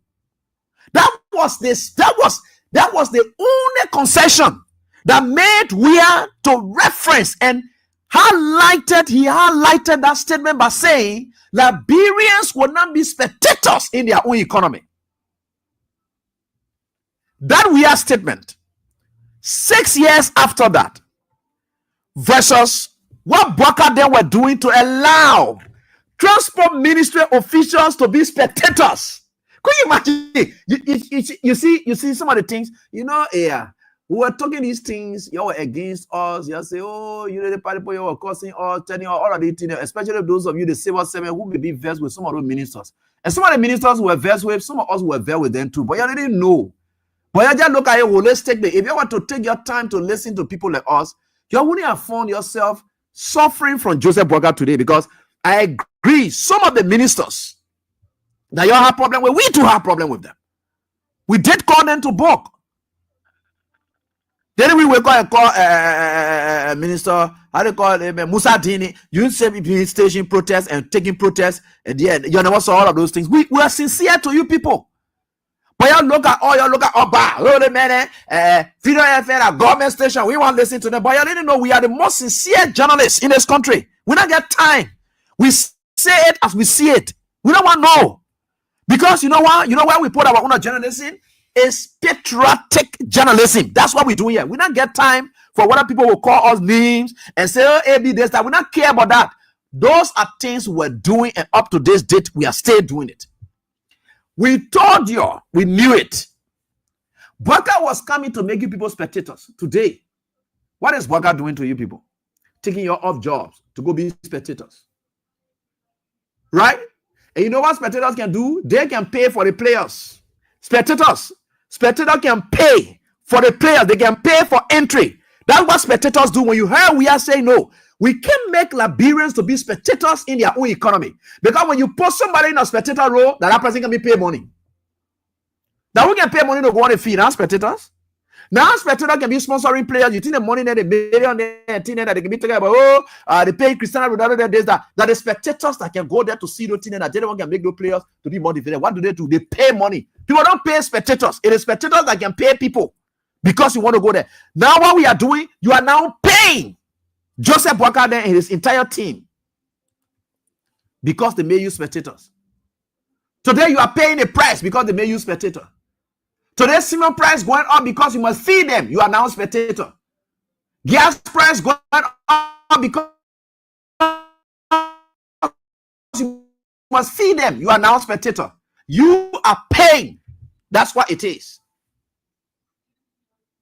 That was the only concession that made Weah to reference and he highlighted that statement by saying Liberians will not be spectators in their own economy. That Weah statement, 6 years after that, versus what Bwaka then were doing to allow transport ministry officials to be spectators. Could you imagine? You see some of the things, we were talking these things, you were against us, you say, oh, the party, you were causing us, telling all of these things, especially those of you, the civil servant who may be versed with some of those ministers. And some of the ministers were versed with, some of us were versed with them too, but you didn't know. But you just look at it holistically. If you want to take your time to listen to people like us, you wouldn't have found yourself suffering from Joseph Boakai today, because I agree, some of the ministers that you have problem with, we too have problem with them. We did call them to book. Then we will call minister, how do you call it, Musa Dini. You say between staging protests and taking protests, and you never saw all of those things. We are sincere to you people. But you look at Oba, the man, Freedom FM, government station, we want to listen to them. But you didn't know we are the most sincere journalists in this country. We don't get time. We say it as we see it. We don't want to know. Because you know what? You know why we put our own journalism? It's patriotic journalism. That's what we do here. We don't get time for what people will call us names and say, oh, AB, this, that. We don't care about that. Those are things we're doing, and up to this date, we are still doing it. We told you, we knew it. Boakai was coming to make you people spectators. Today, what is Boakai doing to you people? Taking you off jobs to go be spectators. Right? And you know what spectators can do? They can pay for the players. Spectators can pay for the players. They can pay for entry. That's what spectators do. When you hear we are saying no, we can make Liberians to be spectators in their own economy. Because when you put somebody in a spectator role, that person can be paid money. Now we can pay money to go on a fee. Now spectators. Now spectators can be sponsoring players. You think the money that they million that they can be talking about, they pay Cristiano Ronaldo, that the spectators that can go there to see those things that anyone can make those players to be motivated. What do? They pay money. People don't pay spectators. It is spectators that can pay people because you want to go there. Now what we are doing, you are now paying Joseph Boakai and his entire team because they made you spectators. Today you are paying a price because they made you spectator. Today cement price going up because you must feed them. You are now spectator. Gas price going up because you must feed them. You are now spectator. You are paying. That's what it is.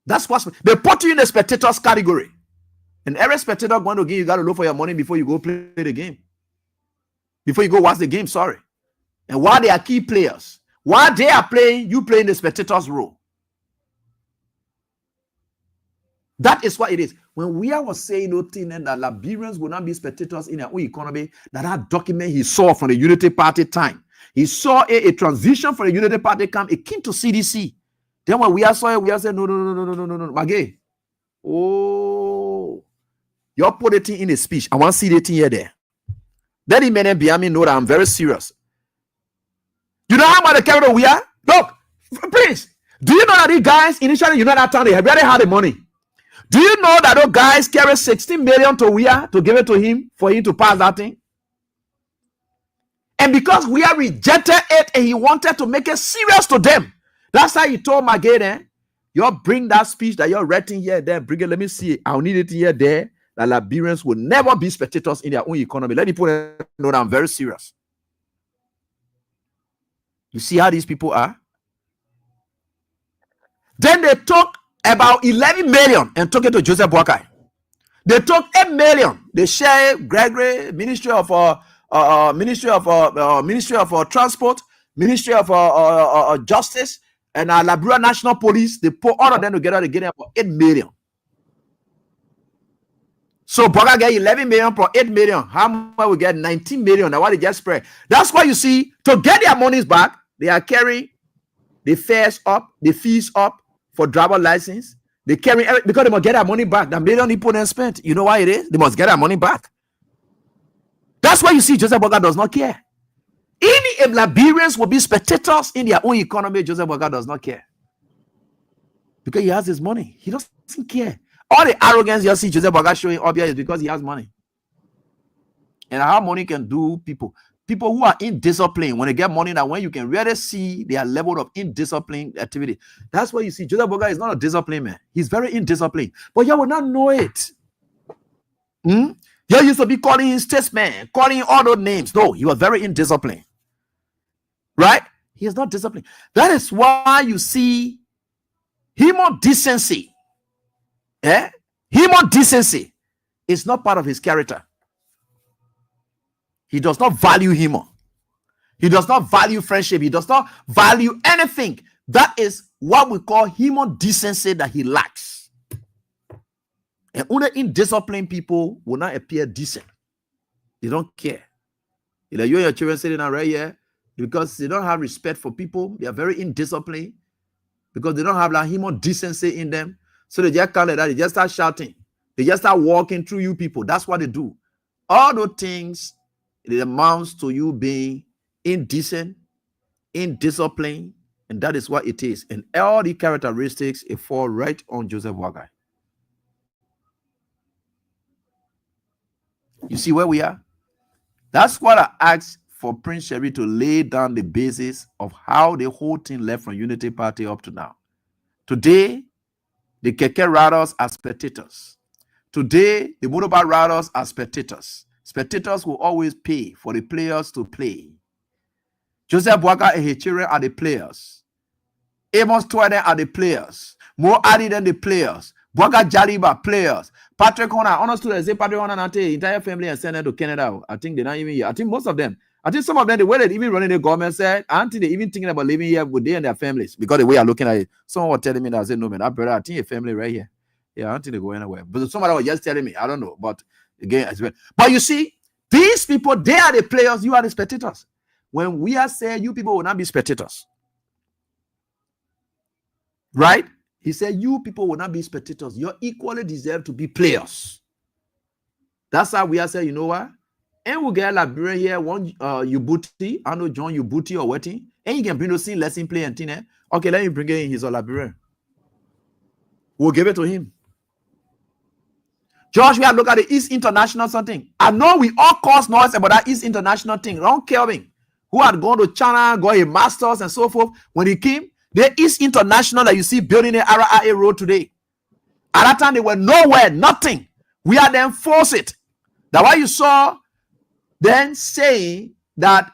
That's what they put you in the spectators category. And every spectator going to give you got to look for your money before you go play the game. Before you go watch the game, sorry. And while they are key players, while they are playing, you play in the spectators role. That is what it is. When we was saying nothing that Liberians will not be spectators in their own economy, that document he saw from the Unity Party time. He saw a transition from the Unity Party camp. It came to CDC. Then when we saw it, we said, no. Magay. Oh, you put it in a speech. I want to see the thing here there. Then he made me know that I'm very serious. You know how much the capital we are? Look, please. Do you know that these guys initially, you know that time they already had the money? Do you know that those guys carry 16 million to Weah to give it to him for him to pass that thing? And because Weah rejected it and he wanted to make it serious to them, that's how he told Magay, you bring that speech that you're writing here, there, bring it, let me see it. I'll need it here, there. That Liberians will never be spectators in their own economy. Let me put it, know that I'm very serious. You see how these people are? Then they took about 11 million and took it to Joseph Boakai. They took 8 million. They share Gregory, Ministry of Transport, Ministry of Justice, and Liberia National Police. They put all of them together to get about 8 million. So Boakai get 11 million for 8 million. How much we get? 19 million. Now what they just spread. That's why you see, to get their monies back, they are carrying the fares up, the fees up for driver license. They carry because they must get their money back. The million people they spent. You know why it is? They must get their money back. That's why you see Joseph Boga does not care. If Liberians will be spectators in their own economy, Joseph Boga does not care. Because he has his money. He doesn't care. All the arrogance you see Joseph Boga showing up here is because he has money. And how money can do people. People who are indisciplined, when they get money, that when you can really see their level of indisciplined activity. That's why you see Joseph Boga is not a disciplined man. He's very indisciplined. But you will not know it. You used to be calling him statesman, calling all those names. No, he was very indisciplined. Right? He is not disciplined. That is why you see human decency. Human decency is not part of his character. He does not value humor. He does not value friendship. He does not value anything. That is what we call human decency that he lacks. And only indisciplined people will not appear decent. They don't care. You know, you and your children sitting down right here because they don't have respect for people. They are very indisciplined because they don't have that human decency in them. So they just can't let that. They just start shouting. They just start walking through you people. That's what they do. All those things, it amounts to you being indecent, indisciplined, and that is what it is. And all the characteristics, it fall right on Joseph Boga. You see where we are? That's what I asked for Prince Sherry to lay down the basis of how the whole thing left from Unity Party up to now. Today, the keke riders are spectators. Today, the motorbike riders are spectators. Spectators will always pay for the players to play. Joseph Boga and his children are the players. Amos Twaden are the players. More Adi than the players. Boga Jaliba, players. Patrick Honor, honestly, they say Patrick Honor and the entire family and sent them to Canada. I think they're not even here. I think most of them. I think some of them, the way they even running the government said, until they even thinking about living here with they and their families. Because the way I'm looking at it, someone was telling me that I said, no, man, I think a family right here. Yeah, I don't think they go anywhere. But somebody was just telling me, I don't know. But again, as well. But you see, these people, they are the players, you are the spectators. When we are saying you people will not be spectators. Right? He said, you people will not be spectators. You equally deserve to be players. That's how we are saying, you know what? And we'll get a Liberian here, one Ubuti, I know John Ubuti or Wetty, and you can bring those lesson play and thing. Okay, let me bring it in. He's a Liberian. We'll give it to him. Josh, we have looked at the East International something. I know we all cause noise about that East International thing. Ron Kelvin, who had gone to China, got a master's and so forth. When he came, the East International that you see building the RIA road today. At that time, they were nowhere, nothing. We had them force it. That's why you saw then saying that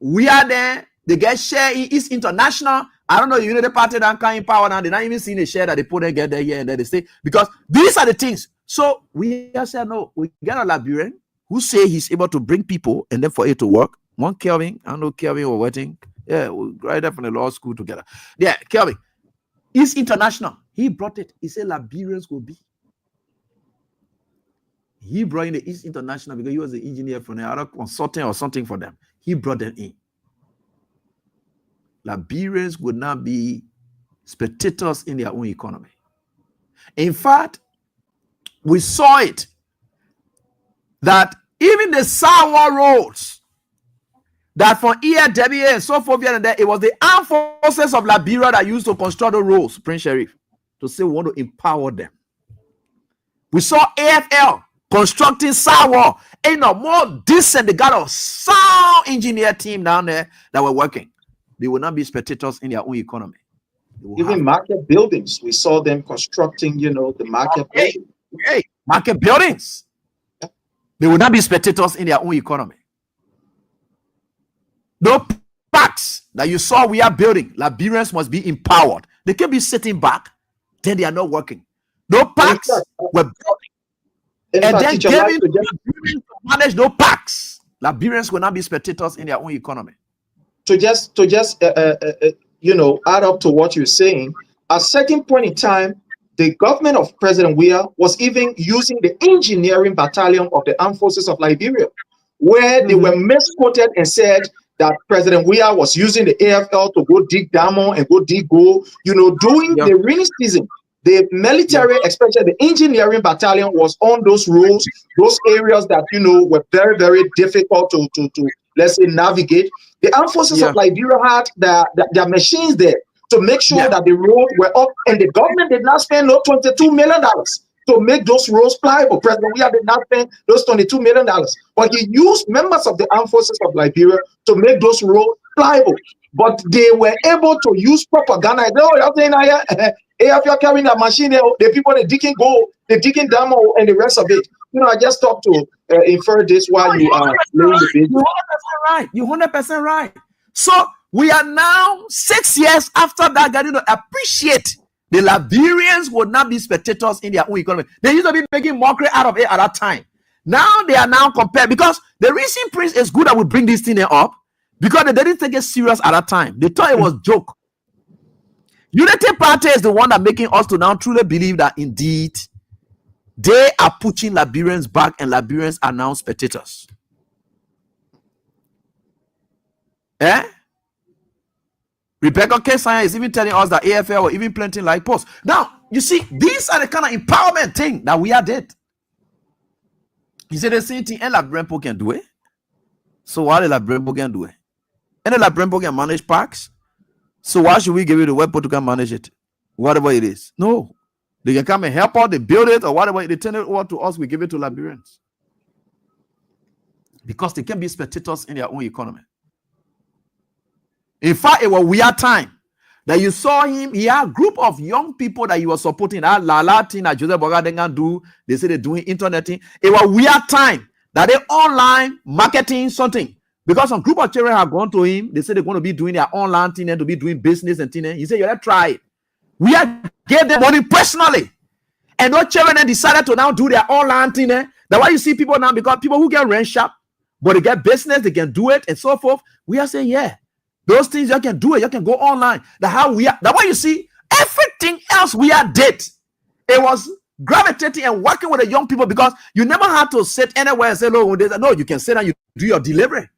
we are there, they get share in East International. I don't know, you know, the party that come in power now, they're not even seeing the share that they put together here and there they say, because these are the things. So we just said, no, we get a Liberian who say he's able to bring people and then for it to work. One Kelvin, I don't know Kelvin or waiting. Yeah, we right up from the law school together. Yeah, Kelvin. East International. He brought it. He said Liberians will be. He brought in the East International because he was the engineer from the other consulting or something for them. He brought them in. Liberians would not be spectators in their own economy. In fact, we saw it that even the sour roads that from here, Debbie, and so forth, and there, it was the armed forces of Liberia that used to construct the roads, Prince Sheriff, to say we want to empower them. We saw AFL constructing sour, ain't no more decent. They got a sound engineer team down there that were working. They will not be spectators in their own economy. Even market buildings, we saw them constructing, you know, the market buildings. Market buildings. They will not be spectators in their own economy. No parks that you saw we are building, Liberians must be empowered. They can't be sitting back, then they are not working. No parks were building. And then giving to manage no parks. Liberians will not be spectators in their own economy. To just you know, add up to what you're saying, at a certain point in time, the government of President Weah was even using the engineering battalion of the armed forces of Liberia, where they were misquoted and said that President Weah was using the AFL to go dig diamond and go dig gold, you know, during the rainy season. The military, especially the engineering battalion, was on those roads, those areas that were very, very difficult to let's say navigate. The armed forces of Liberia had their machines there to make sure that the roads were up, and the government did not spend no $22 million to make those roads pliable. President Weah did not spend those $22 million, but he used members of the armed forces of Liberia to make those roads pliable. But they were able to use propaganda. If you're carrying a machine, the people they digging gold, they digging diamond, and the rest of it. I just thought to infer this while you are laying the base. You're 100% right. You're 100% right. So we are now 6 years after that, getting to appreciate the Liberians would not be spectators in their own economy. They used to be making mockery out of it at that time. Now they are now compared, because the reason Prince is good that we bring this thing up, because they didn't take it serious at that time. They thought it was joke. Unity Party is the one that making us to now truly believe that indeed they are pushing Liberians back, and Liberians are now spectators. Rebecca Kesanya is even telling us that AFL were even planting like posts. Now, you see, these are the kind of empowerment thing that we are did. He said the same thing, and Labrenpo can do it. So why the Labrenpo can do it? And the Labrenpo can manage parks. So why should we give it to Webpo to come manage it? Whatever it is. No. They can come and help out, they build it, or whatever. They turn it over to us, we give it to Liberians. Because they can be spectators in their own economy. In fact, it was weird time that you saw him. He had a group of young people that he was supporting. That Lala thing that Joseph Bogadengan do. They say they're doing internet thing. It was weird time that they online marketing something. Because some group of children have gone to him. They say they're going to be doing their online thing and to be doing business and thing. He said, let's try it. We gave them money personally. And those children then decided to now do their online thing. That's why you see people now, because people who get rent shop, but they get business, they can do it and so forth. We are saying, yeah. Those things you can do it, you can go online. That's how we are. That's why you see everything else we are did. It was gravitating and working with the young people, because you never had to sit anywhere and say, no, you can sit down, you do your delivery.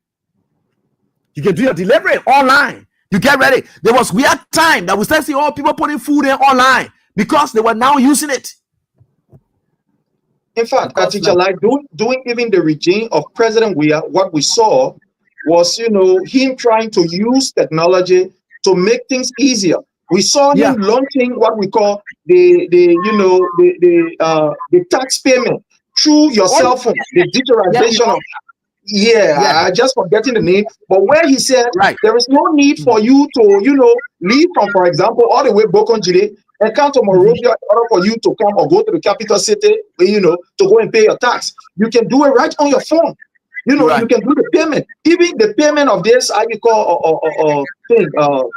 You can do your delivery online. You get ready. There was weird time that we started seeing all people putting food in online because they were now using it. In fact, teacher, like doing even the regime of President Weah, what we saw was, him trying to use technology to make things easier. We saw him launching what we call the tax payment through your cell phone, the digitalization of. I just forgetting the name, but where he said there is no need for you to, leave from, for example, all the way Bokonjile and come to Monrovia in order for you to come or go to the capital city, to go and pay your tax. You can do it right on your phone. You can do the payment, even the payment of this,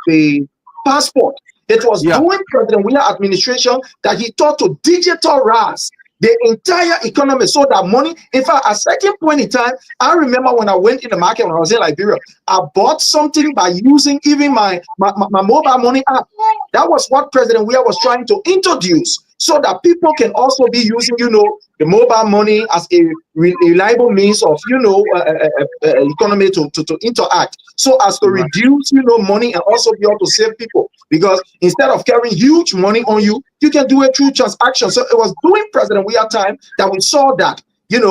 the passport. It was during President Weah administration that he thought to digitalize the entire economy so that money, in fact, at a certain point in time, I remember when I went in the market when I was in Liberia, I bought something by using even my mobile money app. That was what President Weah was trying to introduce, so that people can also be using, the mobile money as a reliable means of, economy to interact, so as to reduce, money and also be able to save people. Because instead of carrying huge money on you, you can do it through transactions. So it was during President Weah time that we saw that,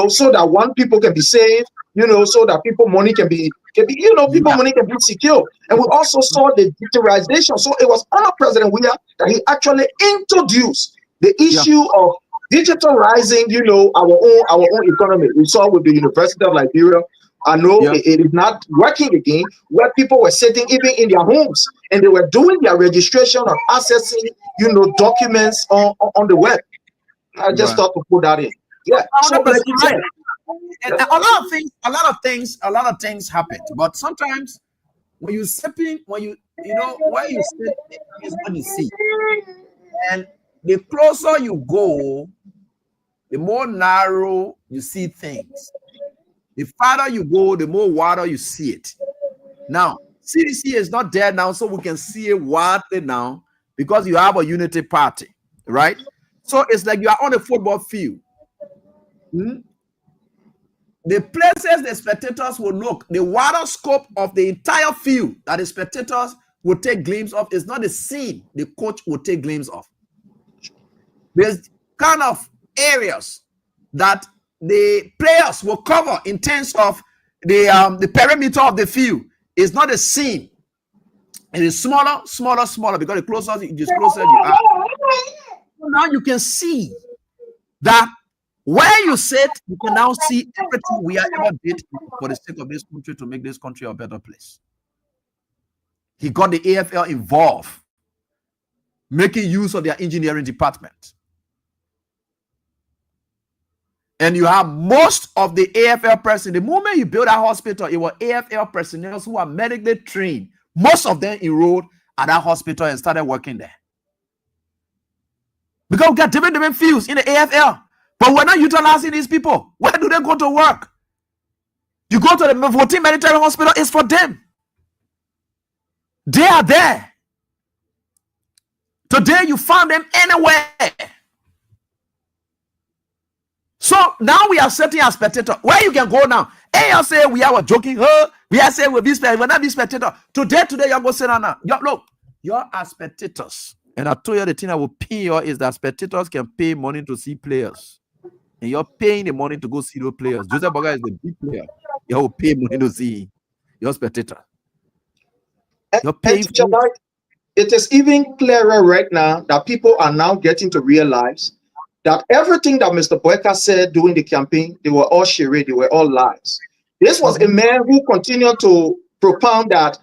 so that one people can be saved, so that people money can be people money can be secure. And we also saw the digitalization. So it was under President Weah that he actually introduced the issue of digitalizing, our own economy. We saw with the University of Liberia. I know it is not working again, where people were sitting even in their homes and they were doing their registration or accessing, documents on the web. I just thought to put that in. Yeah. So like you said, and a lot of things happen. But sometimes when you sipping, when you sip is what you see. And the closer you go, the more narrow you see things. The farther you go, the more wider you see it. Now, CDC is not there now, so we can see it widely now because you have a unity party, right? So it's like you are on a football field. The places the spectators will look, the wider scope of the entire field that the spectators will take glimpse of is not the scene the coach will take glimpse of. There's kind of areas that the players will cover in terms of the perimeter of the field. It's not the same. It is smaller because the closer you are. So now you can see that where you sit, you can now see everything we are ever did for the sake of this country to make this country a better place. He got the AFL involved, making use of their engineering department. And you have most of the AFL personnel. The moment you build a hospital, it was AFL personnel who are medically trained. Most of them enrolled at that hospital and started working there. Because we got different fields in the AFL. But we're not utilizing these people. Where do they go to work? You go to the 14 military hospital, it's for them. They are there. Today you find them anywhere. So now we are setting a spectator. Where you can go now? And you say we are joking. We are saying we're not be spectator. Today you're going to say now. Look, you are spectators. And I told you the thing I will pay you is that spectators can pay money to see players. And you're paying the money to go see those players. Joseph Boga is the big player. You will pay money to see your spectator. You're paying for it is even clearer right now that people are now getting to realize that everything that Mr. Boyka said during the campaign, they were all charade, they were all lies. This was a man who continued to propound that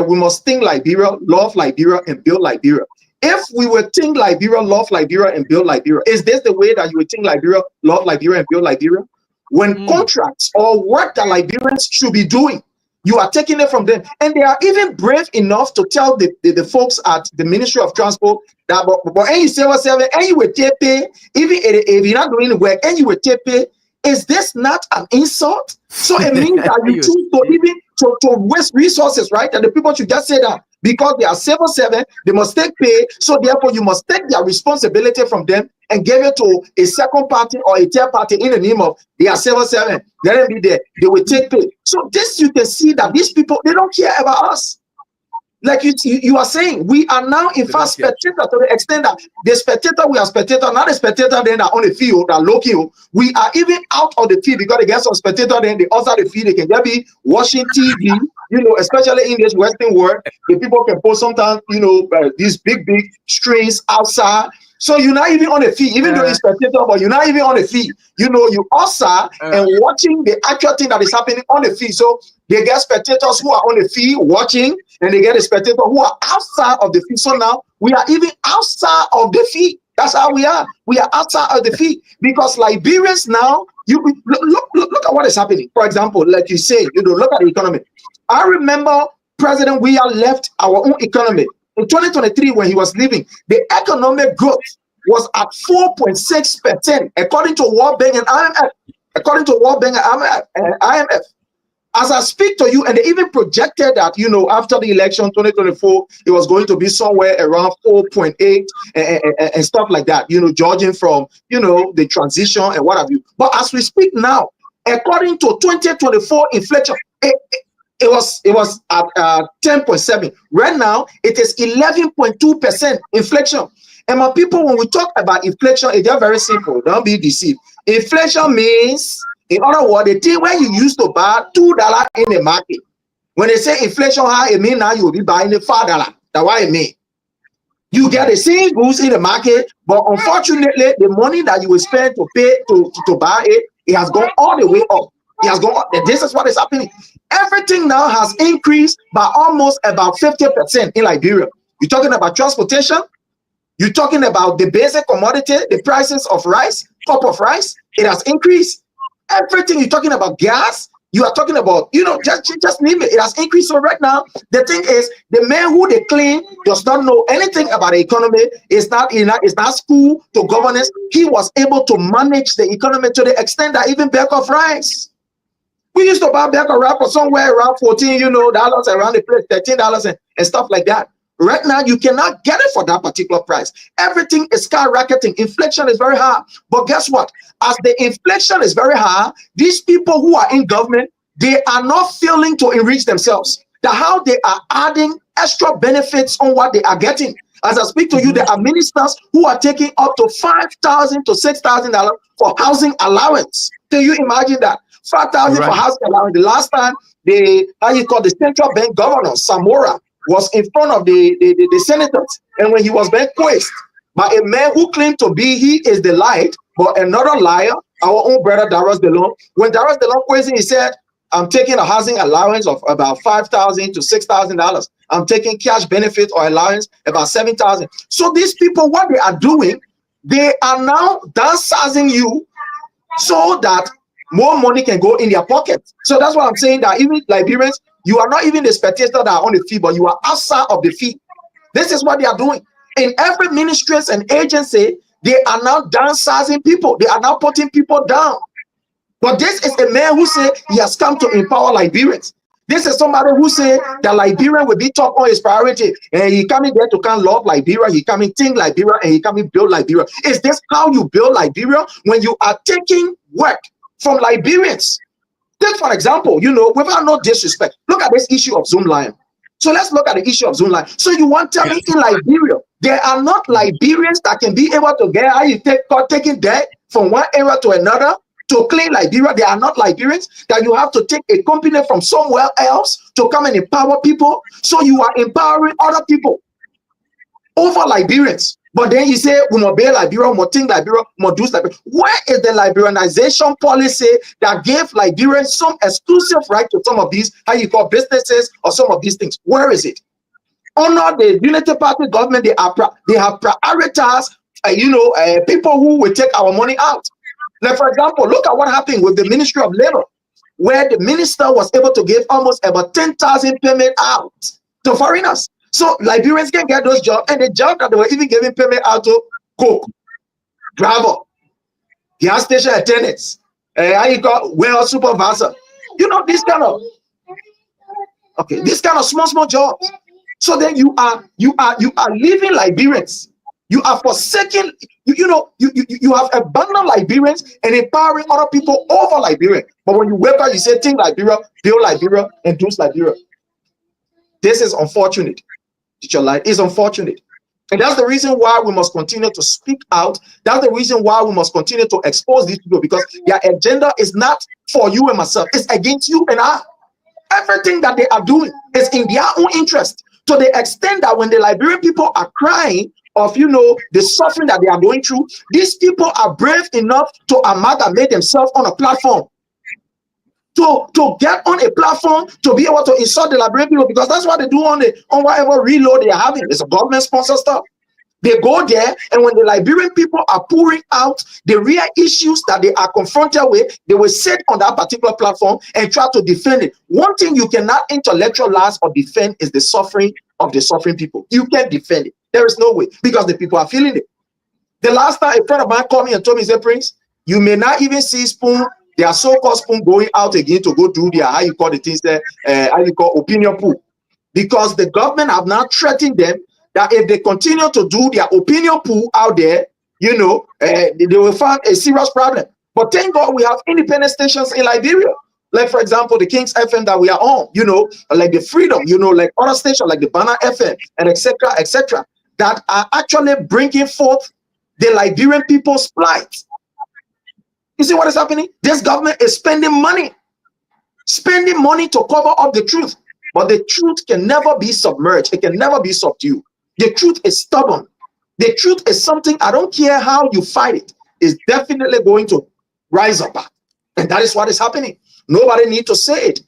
we must think Liberia, love Liberia, and build Liberia. If we were think Liberia, love Liberia, and build Liberia, is this the way that you would think Liberia, love Liberia, and build Liberia? When contracts or work that Liberians should be doing, you are taking it from them. And they are even brave enough to tell the folks at the Ministry of Transport that, but any civil servant, any will take pay, even if you're not doing work, any will take pay. Is this not an insult? So it means that you choose to even to waste resources, right? And the people should just say that because they are civil servant, they must take pay. So therefore, you must take their responsibility from them and give it to a second party or a third party in the name of they are civil servant. Let them be there. They will take pay. So this you can see that these people, they don't care about us. Like you are saying, we are now in fact spectator to the extent that the spectator, we are spectator, not a spectator then that on the field, that local. We are even out of the field because they get some spectator then they outside the field, they can just be watching TV, especially in this Western world, the people can post sometimes, these big screens outside. So you're not even on the field, even though you're spectator, but you're not even on the field. You outside and watching the actual thing that is happening on the field. So they get spectators who are on the field watching, and they get a spectator who are outside of the field. So now we are even outside of the field. That's how we are. We are outside of the field because Liberians now. You look at what is happening. For example, like you say, look at the economy. I remember President Weah left our own economy in 2023 when he was leaving. The economic growth was at 4.6% according to World Bank and IMF. According to World Bank and IMF. As I speak to you, and they even projected that, after the election 2024, it was going to be somewhere around 4.8 and stuff like that, judging from, the transition and what have you. But as we speak now, according to 2024 inflation, it was at 10.7. Right now, it is 11.2% inflation. And my people, when we talk about inflation, it's just very simple. Don't be deceived. Inflation means, in other words, the thing when you used to buy $2 in the market, when they say inflation high, it means now you will be buying the $5. That's what it means. You get the same goods in the market, but unfortunately, the money that you will spend to pay to buy it, it has gone all the way up. It has gone up. This is what is happening. Everything now has increased by almost about 50% in Liberia. You're talking about transportation. You're talking about the basic commodity, the prices of rice, cup of rice. It has increased. Everything you're talking about, gas, you are talking about, just name it. It has increased. So right now, the thing is, the man who they claim does not know anything about the economy, is not school to governance. He was able to manage the economy to the extent that even bag of rice. We used to buy bag of rice for somewhere around $14, dollars around the place, $13 and stuff like that. Right now, you cannot get it for that particular price. Everything is skyrocketing. Inflation is very high. But guess what? As the inflation is very high, these people who are in government, they are not failing to enrich themselves. How they are adding extra benefits on what they are getting. As I speak to you, there are ministers who are taking up to $5,000 to $6,000 for housing allowance. Can you imagine that? 5,000 for housing allowance. The last time the central bank governor, Samora, was in front of the senators, and when he was being quizzed by a man who claimed to be he is the light, but another liar, our own brother Darius DeLong. When Darius DeLong quizzed him, he said, I'm taking a housing allowance of about $5,000 to $6,000. I'm taking cash benefit or allowance about $7,000. So these people, what they are doing, they are now downsizing you so that more money can go in their pocket. So that's why I'm saying that even Liberians, you are not even the spectators that are on the field, but you are outside of the field. This is what they are doing. In every ministries and agency, they are now downsizing people. They are now putting people down. But this is a man who said he has come to empower Liberians. This is somebody who said that Liberia will be top on his priority. And he coming there to come love Liberia, he coming think Liberia, and he coming build Liberia. Is this how you build Liberia? When you are taking work from Liberians? Take for example, without no disrespect, look at this issue of Zoom Lion. So let's look at the issue of Zoom Lion. So you want to tell me in Liberia, there are not Liberians that can be able to get how you taking debt from one area to another to clean Liberia? They are not Liberians, that you have to take a company from somewhere else to come and empower people. So you are empowering other people over Liberians. But then you say, we must build Liberia, we must think Liberia, we must do Liberia. Where is the Liberianization policy that gave Liberians some exclusive right to some of these, how you call businesses or some of these things? Where is it? Honor the Unity Party government, they have prioritized, people who will take our money out. Like, for example, look at what happened with the Ministry of Labor, where the minister was able to give almost about 10,000 payment out to foreigners. So Liberians can get those jobs, and the job that they were even giving payment out to cook, driver, gas station attendants, warehouse supervisor. This kind of small jobs. So then you are leaving Liberians. You are forsaking. You have abandoned Liberians and empowering other people over Liberia. But when you wake up, you say, think Liberia, build Liberia, and do Liberia. This is unfortunate. Teacher Light is unfortunate. And that's the reason why we must continue to speak out. That's the reason why we must continue to expose these people, because their agenda is not for you and myself. It's against you and I. Everything that they are doing is in their own interest, to the extent that when the Liberian people are crying of, the suffering that they are going through, these people are brave enough to amalgamate themselves on a platform. To get on a platform to be able to insult the Liberian people, because that's what they do on whatever reload they are having. It's a government sponsored stuff. They go there, and when the Liberian people are pouring out the real issues that they are confronted with, they will sit on that particular platform and try to defend it. One thing you cannot intellectualize or defend is the suffering of the suffering people. You can't defend it. There is no way, because the people are feeling it. The last time a friend of mine called me and told me, he said, Prince, you may not even see Spoon, their so-called Spoon, going out again to go do their, opinion pool. Because the government have now threatened them that if they continue to do their opinion pool out there, they will find a serious problem. But thank God we have independent stations in Liberia. Like, for example, the King's FM that we are on, like the Freedom, like other stations like the Banner FM, and etc., that are actually bringing forth the Liberian people's plight. You see what is happening? This government is spending money to cover up the truth. But the truth can never be submerged. It can never be subdued. The truth is stubborn. The truth is something, I don't care how you fight it, is definitely going to rise up. And that is what is happening. Nobody needs to say it.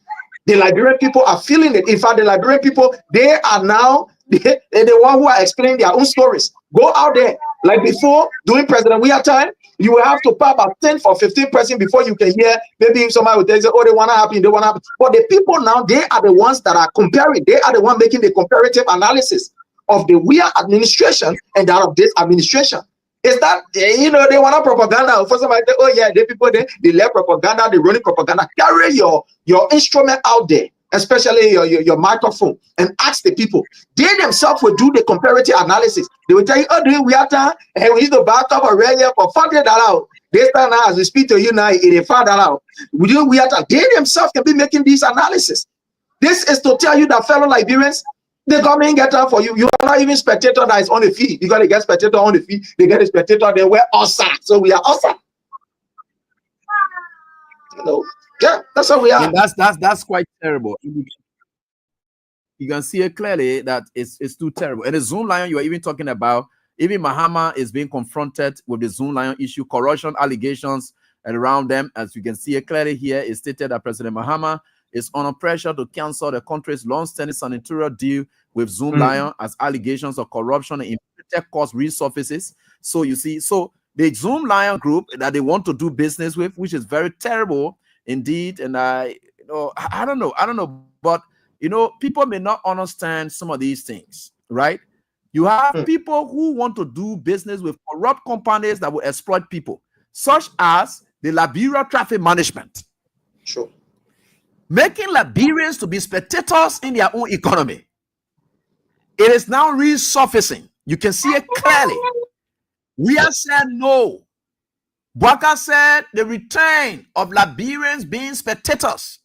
The Liberian people are feeling it. In fact, the Liberian people, they are now the one who are explaining their own stories. Go out there. Like before, during President Weah time, you will have to pay about 10 or 15% before you can hear. Maybe if somebody will tell you, oh, they want to happen, they want to happen. But the people now, they are the ones that are comparing. They are the ones making the comparative analysis of the Weah administration and that of this administration. Is that, they want a propaganda. For somebody, oh yeah, the people, they left propaganda, they running propaganda. Carry your instrument out there, especially your microphone, and ask the people. They themselves will do the comparative analysis. They will tell you, oh, during Weah time, and we need to back up already for $5 out. This time now, as we speak to you now, it is $5 out. Weah time, they themselves can be making these analysis. This is to tell you that, fellow Liberians, They come and get up for you. You are not even spectator that is on the fee. Because they get spectator on the fee, they get a spectator, they wear awesome. So we are awesome. You know, yeah, that's how we are. And that's quite terrible. You can see it clearly that it's too terrible. And the Zoom Lion you are even talking about, even Mahama is being confronted with the Zoom Lion issue, corruption allegations around them. As you can see it clearly here, it's stated that President Mahama is under pressure to cancel the country's long-standing senatorial deal with Zoom Lion as allegations of corruption and inflated cost resurfaces. So you see, so the Zoom Lion group that they want to do business with, which is very terrible indeed. And I don't know, but people may not understand some of these things, right? You have people who want to do business with corrupt companies that will exploit people, such as the Liberia Traffic Management. Sure. Making Liberians to be spectators in their own economy. It is now resurfacing. You can see it clearly. We have said no. Bwaka said the return of Liberians being spectators.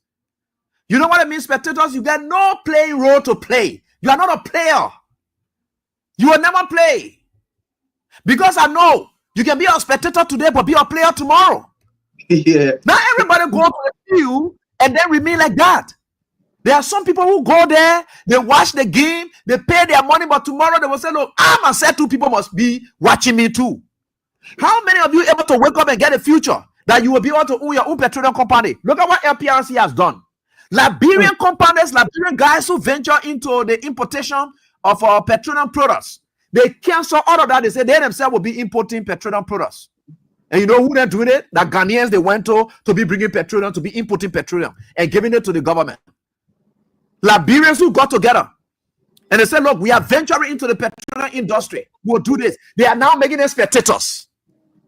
You know what it means, spectators? You get no playing role to play. You are not a player. You will never play. Because I know you can be a spectator today, but be a player tomorrow. Yeah. Not everybody go to the field and then remain like that. There are some people who go there, they watch the game, they pay their money, but tomorrow they will say, look, I'm a set two people must be watching me too. How many of you able to wake up and get a future that you will be able to own your own petroleum company? Look at what LPRC has done. Liberian companies, Liberian guys who venture into the importation of our petroleum products, they cancel all of that. They say they themselves will be importing petroleum products. And you know who they're doing it? The Ghanaians they went to be bringing petroleum, to be importing petroleum and giving it to the government. Liberians who got together and they said, look, we are venturing into the petroleum industry. We'll do this. They are now making us spectators.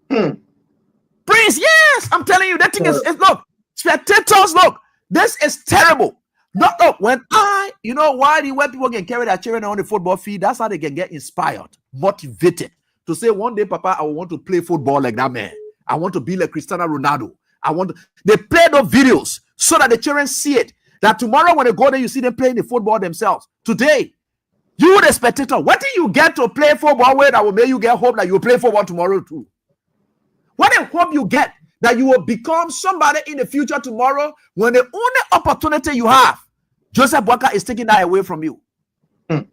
Prince, yes, I'm telling you, that thing is look, spectators, look, this is terrible. Look, when why people can carry their children on the football field, that's how they can get inspired, motivated to say, one day, Papa, I want to play football like that man. I want to be like Cristiano Ronaldo. They play those videos so that the children see it. That tomorrow when they go there, you see them playing the football themselves. Today, you the spectator, what do you get to play football with that will make you get hope that you will play football tomorrow too? What a hope you get that you will become somebody in the future tomorrow when the only opportunity you have, Joseph Bwaka is taking that away from you. There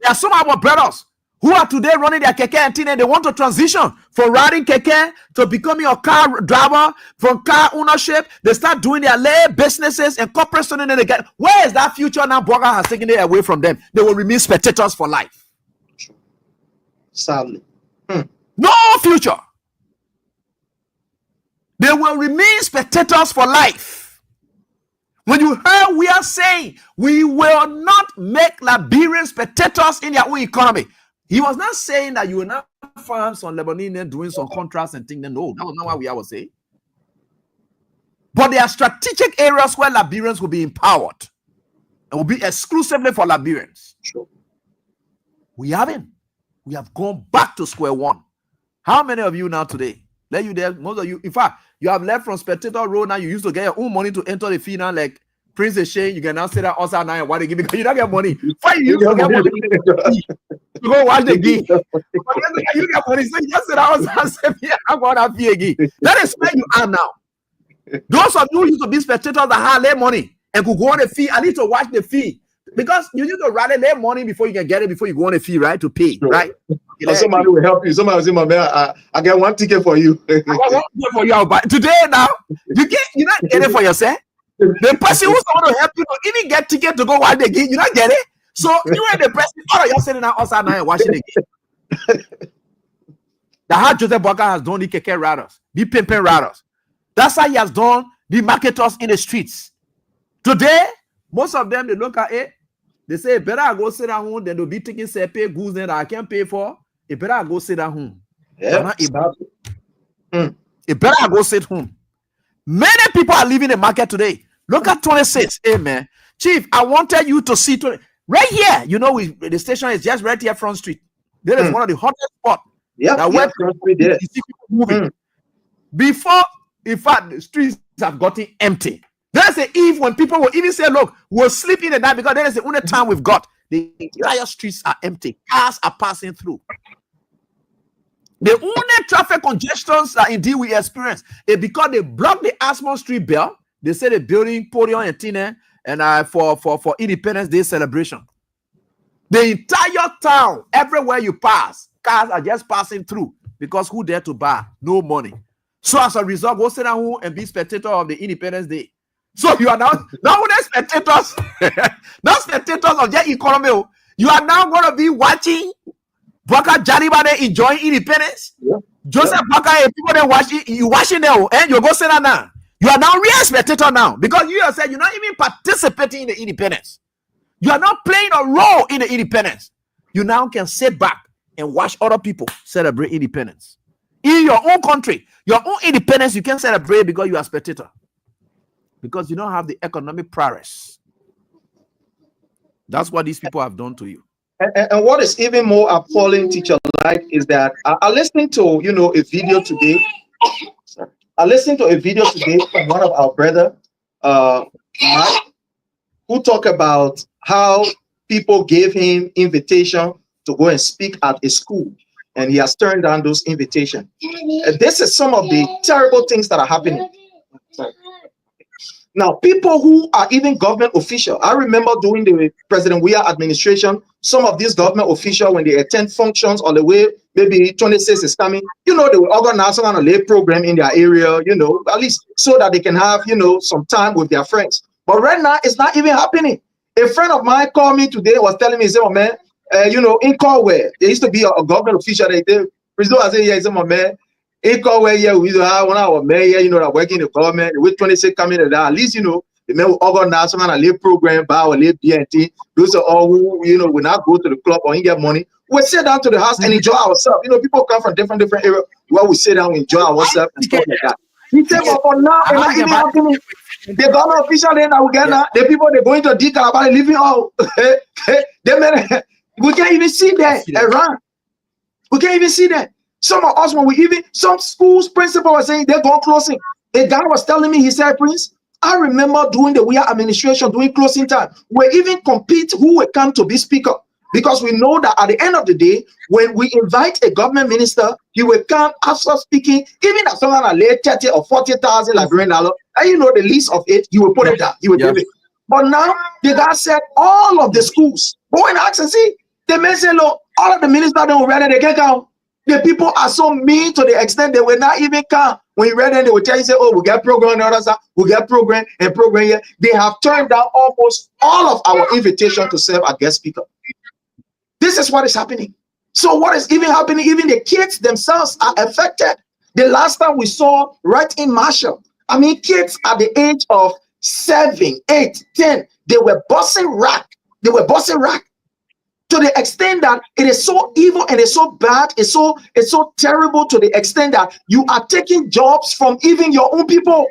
are some of our brothers who are today running their keke and tin, and they want to transition from riding keke to becoming a car driver, from car ownership. They start doing their lay businesses and corporate and they get. Where is that future now? Bwaka has taken it away from them. They will remain spectators for life. Sadly. No future. They will remain spectators for life. When you hear we are saying we will not make Liberian spectators in their own economy, he was not saying that you will not find some Lebanese doing some contracts and things. No, that was not what we are saying. But there are strategic areas where Liberians will be empowered. It will be exclusively for Liberians. Sure. We haven't. We have gone back to square one. How many of you now today? Let you there, most of you, in fact, you have left from spectator role now. You used to get your own money to enter the field now, like Prince Shane. You can now say that also now why they give because you don't get money. Why you used to get money to go watch the game? You get money, so you just say that also say I'm gonna fee again. That is where you are now. Those of you who used to be spectators that had lay money and could go on the fee, I need to watch the fee. Because you need to rather lay money before you can get it, before you go on a fee, right? To pay, right? Somebody will help you. Somebody will say, my man, I get one ticket for you. I got one ticket for you. But today now, you're not getting it for yourself. The person who's going to help you to even get ticket to go watch the game, you not get it. So you and the person, all of you sitting outside now and watching the game. That's how Joseph Bwaka has done the keke riders, the pimping riders. That's how he has done the marketers in the streets. Today, most of them, they look at it. They say, better I go sit at home than to be taking say pay goods that I can't pay for. It better I go sit at home. Yeah, it better I go sit home. Many people are leaving the market today. Look at 26. Hey, man. Chief, I wanted you to see right here. You know, the station is just right here, Front Street. There is one of the hottest spots. Yeah, where you see people moving. Before, in fact, the streets have gotten empty. There's an eve when people will even say, look, we'll sleep in the night because that is the only time we've got. the entire streets are empty. Cars are passing through. The only traffic congestions that indeed we experience is because they block the Asmon Street Bell. They say the building podium and Tina and for Independence Day celebration. The entire town, everywhere you pass, cars are just passing through because who dare to buy? No money. So as a result, go sit down and be spectator of the Independence Day. So you are now the spectators, not spectators of the economy. You are now going to be watching Baka Jaribane enjoying independence. Yeah. Joseph Baka and people that watching there, and you go sit down now. You are now real spectator now because you yourself you're not even participating in the independence. You are not playing a role in the independence. You now can sit back and watch other people celebrate independence in your own country. Your own independence you can celebrate because you are a spectator. Because you don't have the economic prowess. That's what these people have done to you. And what is even more appalling, teacher, like, is that I listened to a video today. I listened to a video today from one of our brother, Mike, who talked about how people gave him invitation to go and speak at a school, and he has turned down those invitations. This is some of the terrible things that are happening. Now, people who are even government officials, I remember during the President Weah administration, some of these government officials, when they attend functions on the way, maybe 26 is coming, they will organize some kind of lay program in their area, at least so that they can have, some time with their friends. But right now, it's not even happening. A friend of mine called me today, was telling me, he said, oh, man, in Corway, there used to be a government official. I said, yeah, he said, my man, in Corway, yeah, we have one of our mayor, that working in the government, with 26 coming to that, at least, the men will organize some kind of lay program, buy or lay BNT. Those are all who, will not go to the club or get money. We sit down to the house and enjoy ourselves. People come from different areas where we sit down and enjoy ourselves and stuff like that. He said, but for now, it's not even happening. The government official then that we get now, the people they're going to declare about living out. We can't even see that around. We can't even see that. Some of us, some schools principal was saying they're going closing. A guy was telling me, he said, Prince, I remember during the Weah administration, during closing time, we even compete who will come to be speaker. Because we know that at the end of the day, when we invite a government minister, he will come after speaking, even if someone are late 30 or 40,000 Liberian dollars, and the least of it, he will put it down. He will give it. But now the guy said all of the schools go and ask and see. They may say, look, all of the ministers don't read it, they can't come. The people are so mean to the extent they will not even come. When you read it, they will tell you, say, oh, we get program on the other side, we get program and program here. They have turned down almost all of our invitation to serve as guest speaker. This is what is happening. So what is even happening? Even the kids themselves are affected. The last time we saw right in Marshall, kids at the age of 7, 8, 10, they were busting rack. They were busting rack to the extent that it is so evil and it's so bad. It's so terrible to the extent that you are taking jobs from even your own people.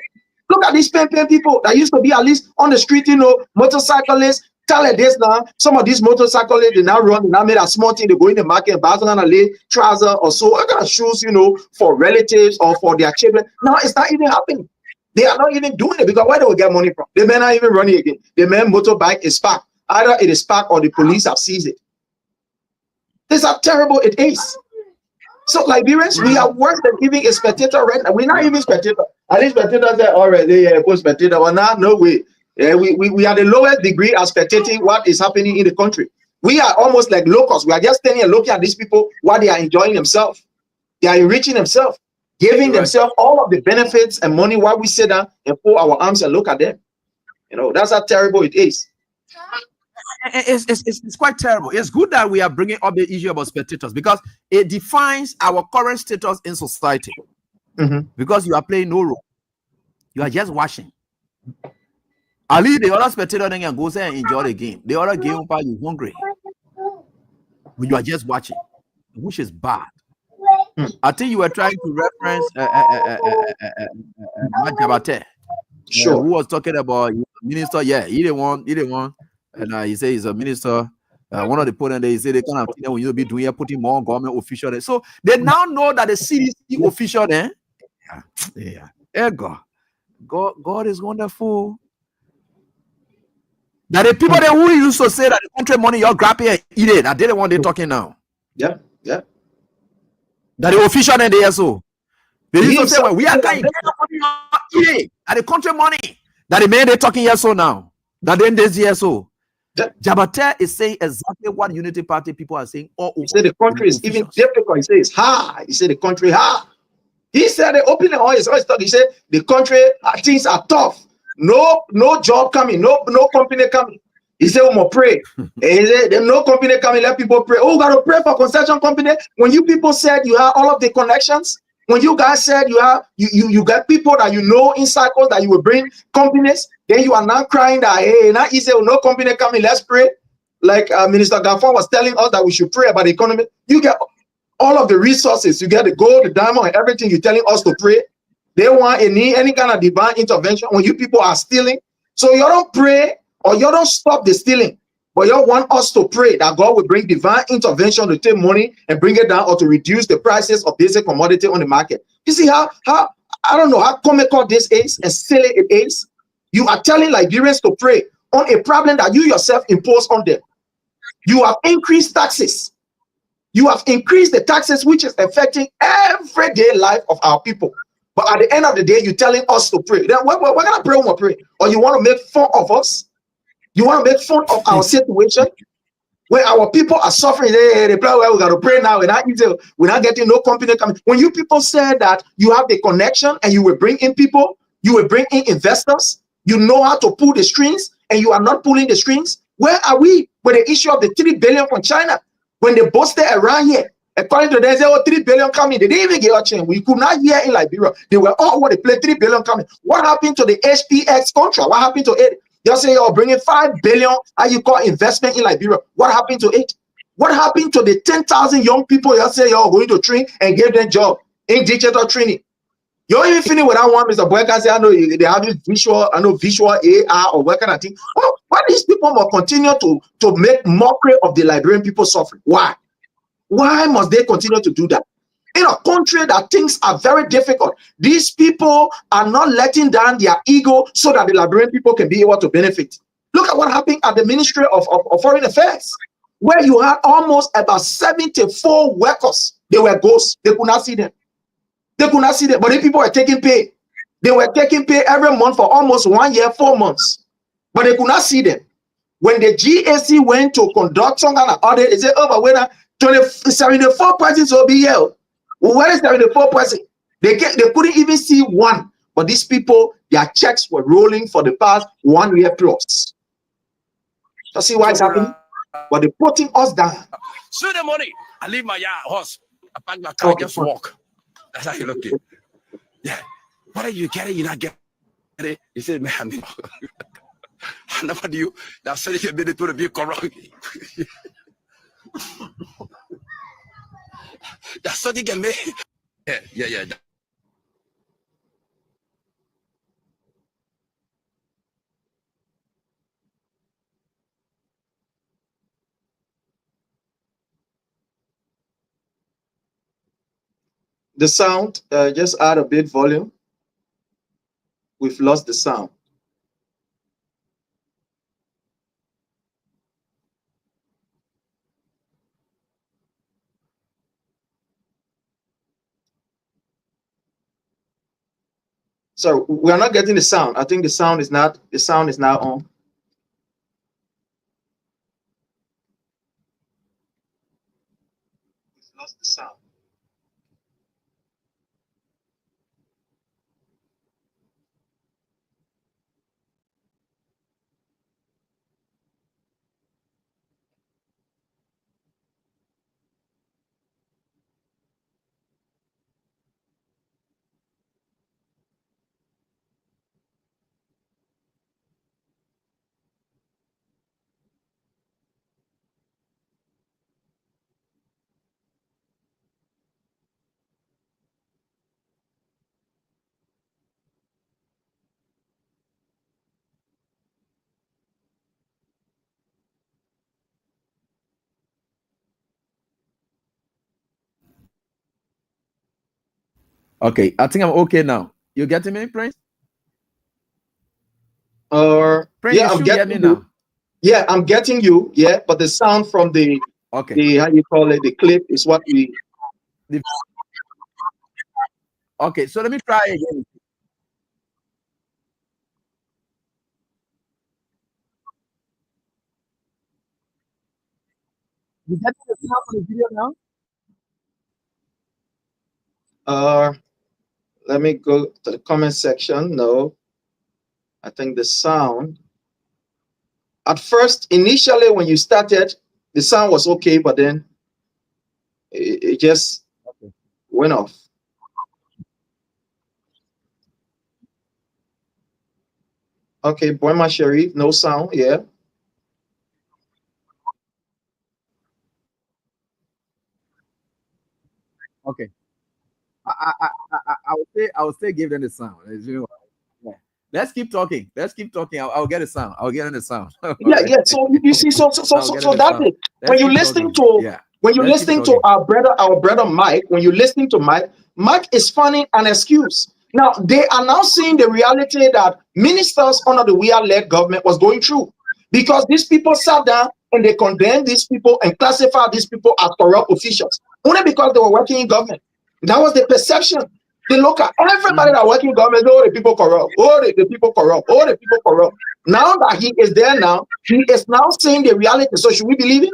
Look at these pen people that used to be at least on the street, motorcyclists. Tell it this now. Some of these motorcyclists, they now run, they now made a small thing, they go in the market and buy some kind of lay trouser or so, what kind of shoes, for relatives or for their children. Now it's not even happening. They are not even doing it because where they will get money from? They may not even run it again. The man motorbike is parked. Either it is parked or the police have seized it. This is how terrible it is. So Liberians, we are worse than giving a spectator right now. We're not even spectator. At least spectators say, all right, they post spectator. Well, now, no way. Yeah, we are the lowest degree of spectating what is happening in the country. We are almost like locusts. We are just standing and looking at these people while they are enjoying themselves. They are enriching themselves, giving themselves all of the benefits and money while we sit down and pull our arms and look at them. That's how terrible it is. It's quite terrible. It's good that we are bringing up the issue about spectators because it defines our current status in society. Because you are playing no role. You are just watching. At least the other spectator then can go there and enjoy the game. The other game part is hungry. But you are just watching, which is bad. I think you were trying to reference Majabate. Sure. Who was talking about minister? Yeah, he didn't want. And he said he's a minister. One of the opponents, they say they kind of when you be doing putting more government official there. So they now know that the CDC official there. Yeah. God is wonderful. That the people that who used to say that the country money, you're grabbing and eat it. I didn't want they talking now. Yeah, yeah. That the official and the SO. They used to say, well, we are going to eat it. That the country money. That the man they talking yes so now. That then there's yes so. Jabate is saying exactly what Unity Party people are saying. He said the country is even difficult. He said it's hard. He said the country hard. He said they opening all his talk. He said the country things are tough. No job coming. No company coming. He said we must pray. He said there's no company coming. Let people pray. Oh, got to pray for construction company. When you people said you have all of the connections. When you guys said you have you got people that you know in circles that you will bring companies, then you are now crying that hey, not easy, no company coming, let's pray. Like Minister Gaffon was telling us that we should pray about the economy. You get all of the resources, you get the gold, the diamond, and everything. You're telling us to pray. They want any kind of divine intervention when you people are stealing. So you don't pray or you don't stop the stealing. But you want us to pray that God will bring divine intervention to take money and bring it down or to reduce the prices of basic commodity on the market. You see how I don't know how comical this is and silly it is. You are telling Liberians to pray on a problem that you yourself impose on them. You have increased taxes. You have increased the taxes, which is affecting everyday life of our people. But at the end of the day, you're telling us to pray. Then we're gonna pray when we pray. Or you want to make fun of us? You want to make fun of our situation where our people are suffering? They play, well, we got to pray now. We're not getting no company coming. When you people said that you have the connection and you will bring in people, you will bring in investors, you know how to pull the strings, and you are not pulling the strings. Where are we with the issue of the 3 billion from China? When they boasted around here, according to them, they said, oh, 3 billion coming. They didn't even get a chance. We could not hear in Liberia. They were all what they played 3 billion coming. What happened to the HPX contract? What happened to it? You say you're bringing 5 billion, how you call investment in Liberia. What happened to it? What happened to the 10,000 young people you say you're going to train and give them job in digital training? You don't even finish with that one, Mr. Boyka say, I know they have visual AR or what kind of thing. Well, why these people must continue to make mockery of the Liberian people suffering? Why? Why must they continue to do that? In a country that things are very difficult, these people are not letting down their ego so that the Liberian people can be able to benefit. Look at what happened at the Ministry of Foreign Affairs, where you had almost about 74 workers. They were ghosts. They could not see them. They could not see them, but the people were taking pay. They were taking pay every month for almost 1 year, 4 months, but they could not see them. When the GAC went to conduct some kind of audit, they said, oh, but when 74 persons will be here. Where is 74 persons? They couldn't even see one. But these people, their checks were rolling for the past 1 year plus. You see why it's happening? But they're putting us down. So the money, I leave my horse, I pack my car, just walk. That's how you look at it. Yeah. What are you getting? You're not getting it. He said, man, I never knew that said you made it to be correct. That's what you can make. Yeah. The sound, just add a bit volume. We've lost the sound. So we are not getting the sound. I think the sound is now on. We've lost the sound. Okay, I think I'm okay now. You getting me, Prince? Yeah, You I'm should getting get me now. Yeah, I'm getting you. Yeah, but the sound from the how you call it, the clip is what we. Okay, so let me try again. You get the sound from the video now? Let me go to the comment section. No, I think the sound. At first, initially, when you started, the sound was okay, but then it just went off. Okay, Boima Sharif, no sound. Yeah. Okay. I would say give them the sound. You know, yeah. Let's keep talking. Let's keep talking. I'll get a sound. I'll get in the sound. Yeah, yeah. So you see, so that's it. When you listening to when you listening to our brother Mike, when you listening to Mike is finding an excuse. Now they are now seeing the reality that ministers under the we-are-led government was going through, because these people sat down and they condemned these people and classified these people as corrupt officials only because they were working in government. That was the perception. They look at everybody that working in government. Oh, the people corrupt. Oh, the people corrupt. Oh, the people corrupt. Now that he is there now, he is now seeing the reality. So should we believe him?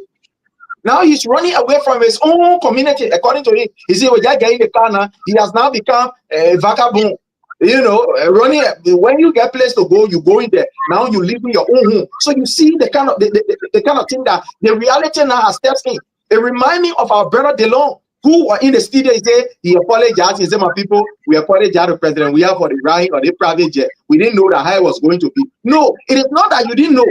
Now he's running away from his own community. According to him, he said, "Well, getting the car now, he has now become a vagabond." You know, running. When you get place to go, you go in there. Now you live in your own home. So you see the kind of the kind of thing that the reality now has stepped in. It reminds me of our brother DeLong, who were in the studio. He said he apologized. He said, "My people, we apologize to the president. We have for the ride or the private jet. We didn't know that how it was going to be." No, it is not that you didn't know.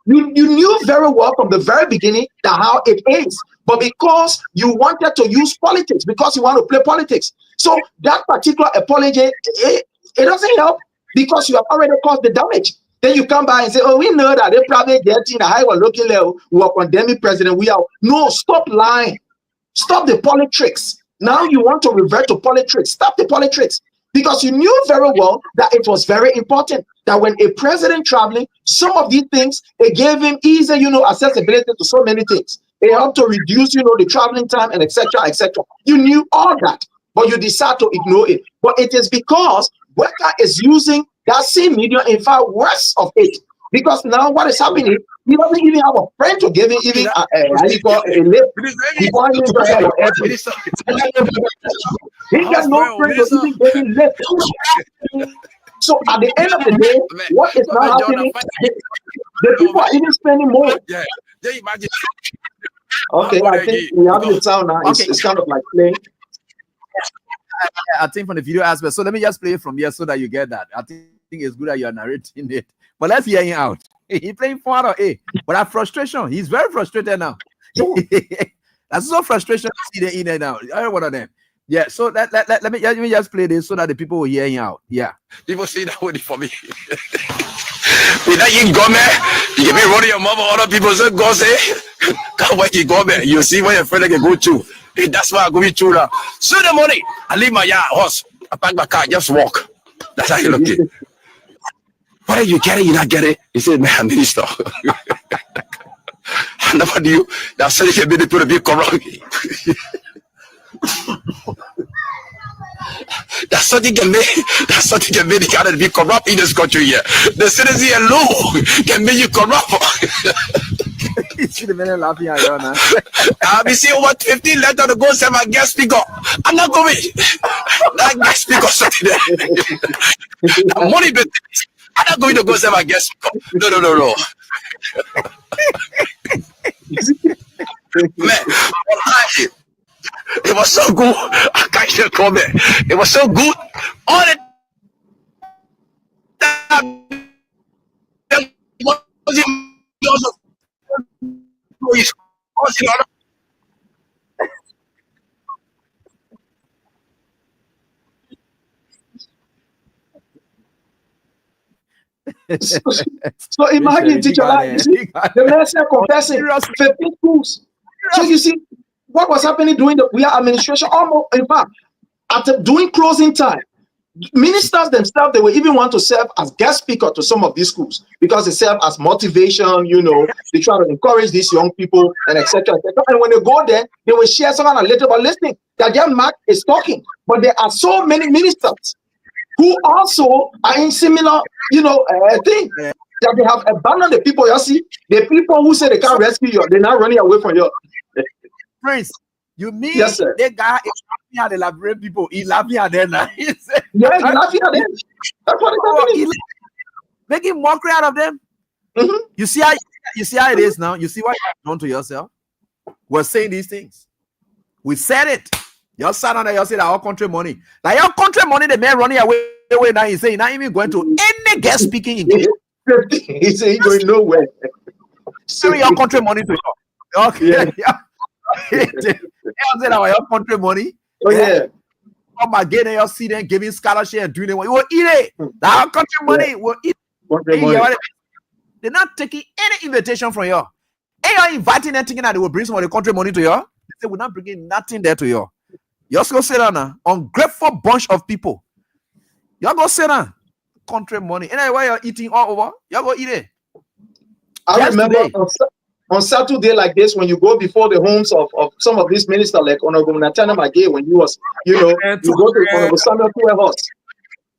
You knew very well from the very beginning that how it is, but because you wanted to use politics, because you want to play politics. So that particular apology, it doesn't help, because you have already caused the damage. Then you come by and say, "Oh, we know that the private jet in the high was looking level, we are condemning president. We are." No, stop lying. Stop the politics. Now you want to revert to politics. Stop the politics. Because you knew very well that it was very important that when a president traveling, some of these things, it gave him easy, accessibility to so many things. It helped to reduce, the traveling time and etc. etc. You knew all that, but you decide to ignore it. But it is because Weka is using that same medium, in fact, worse of it. Because now what is happening, he doesn't even have a friend to give him even a lift. He got no friend to even give him lift. So at the end of the day, what is now happening, the people are even spending more. Yeah, imagine. Okay, I think we have the sound now. It's kind of like playing. I think from the video aspect. So let me just play it from here so that you get that. I think it's good that you are narrating it. But let's hear him out. He's playing 4 out of 8. But that frustration, he's very frustrated now. That's so frustration to see the in and out. I heard one of them. Yeah, so let me just play this so that the people will hear him out. Yeah. People see that waiting for me. With that you go, man, you can be running your mother, other people say, "Go say, can't wait you go, man." You see where your friend can go to. That's why I go to now. So the money, I leave my horse, I pack my car, just walk. That's how you look at. What are you getting? You not get it? He said, "Man, minister." I never knew that somebody can be the people to be corrupt. That's something can make the kind of be corrupt in this country here. The citizen alone can make you corrupt. You see the man laughing at you now. I'll be seeing over 15 letters to go send my guest speaker. I'm not going. That guest speaker something there. The money business. I'm not going to go send my guest speaker. No. Man, it was so good. I can't even comment. It was so good. All the time. So imagine, teacher, the man said confessing 15 schools. So you see what was happening during the we are administration. Almost, in fact, during closing time, Ministers themselves, they will even want to serve as guest speaker to some of these schools because they serve as motivation, you know, they try to encourage these young people and etc. And when they go there, they will share some kind of little about listening that their mark is talking. But there are so many ministers who also are in similar, you know, thing that they have abandoned the people. You see, the people who say they can't rescue you, they're not running away from you. Prince, you mean yes, sir. The guy is laughing at the Liberian people? He's laughing at them now. Yeah, he's laughing at them. That's what it's happening. Making mockery out of them. You see how it is now. You see what you've done to yourself. We're saying these things. We said it. Your son and you said our country money. Now your country money, the man running away now. He's saying not even going to any guest speaking English. He said he's going nowhere. Sorry, your country money to you. Okay. Yeah. Our country money. Oh yeah. Come again and you see them giving scholarship and doing it. We will eat it. Our country money will eat. They're not taking any invitation from you. And you're inviting them thinking that they will bring some of the country money to you. They say we're not bringing nothing there to you. You're just gonna say that now. Ungrateful bunch of people. You're gonna say that country money. And while you're eating all over, you're gonna eat it. I remember on Saturday like this, when you go before the homes of some of these ministers, like Honorable Natana Magay, when you was, you know, you go to Honorable Samuel Tuehos,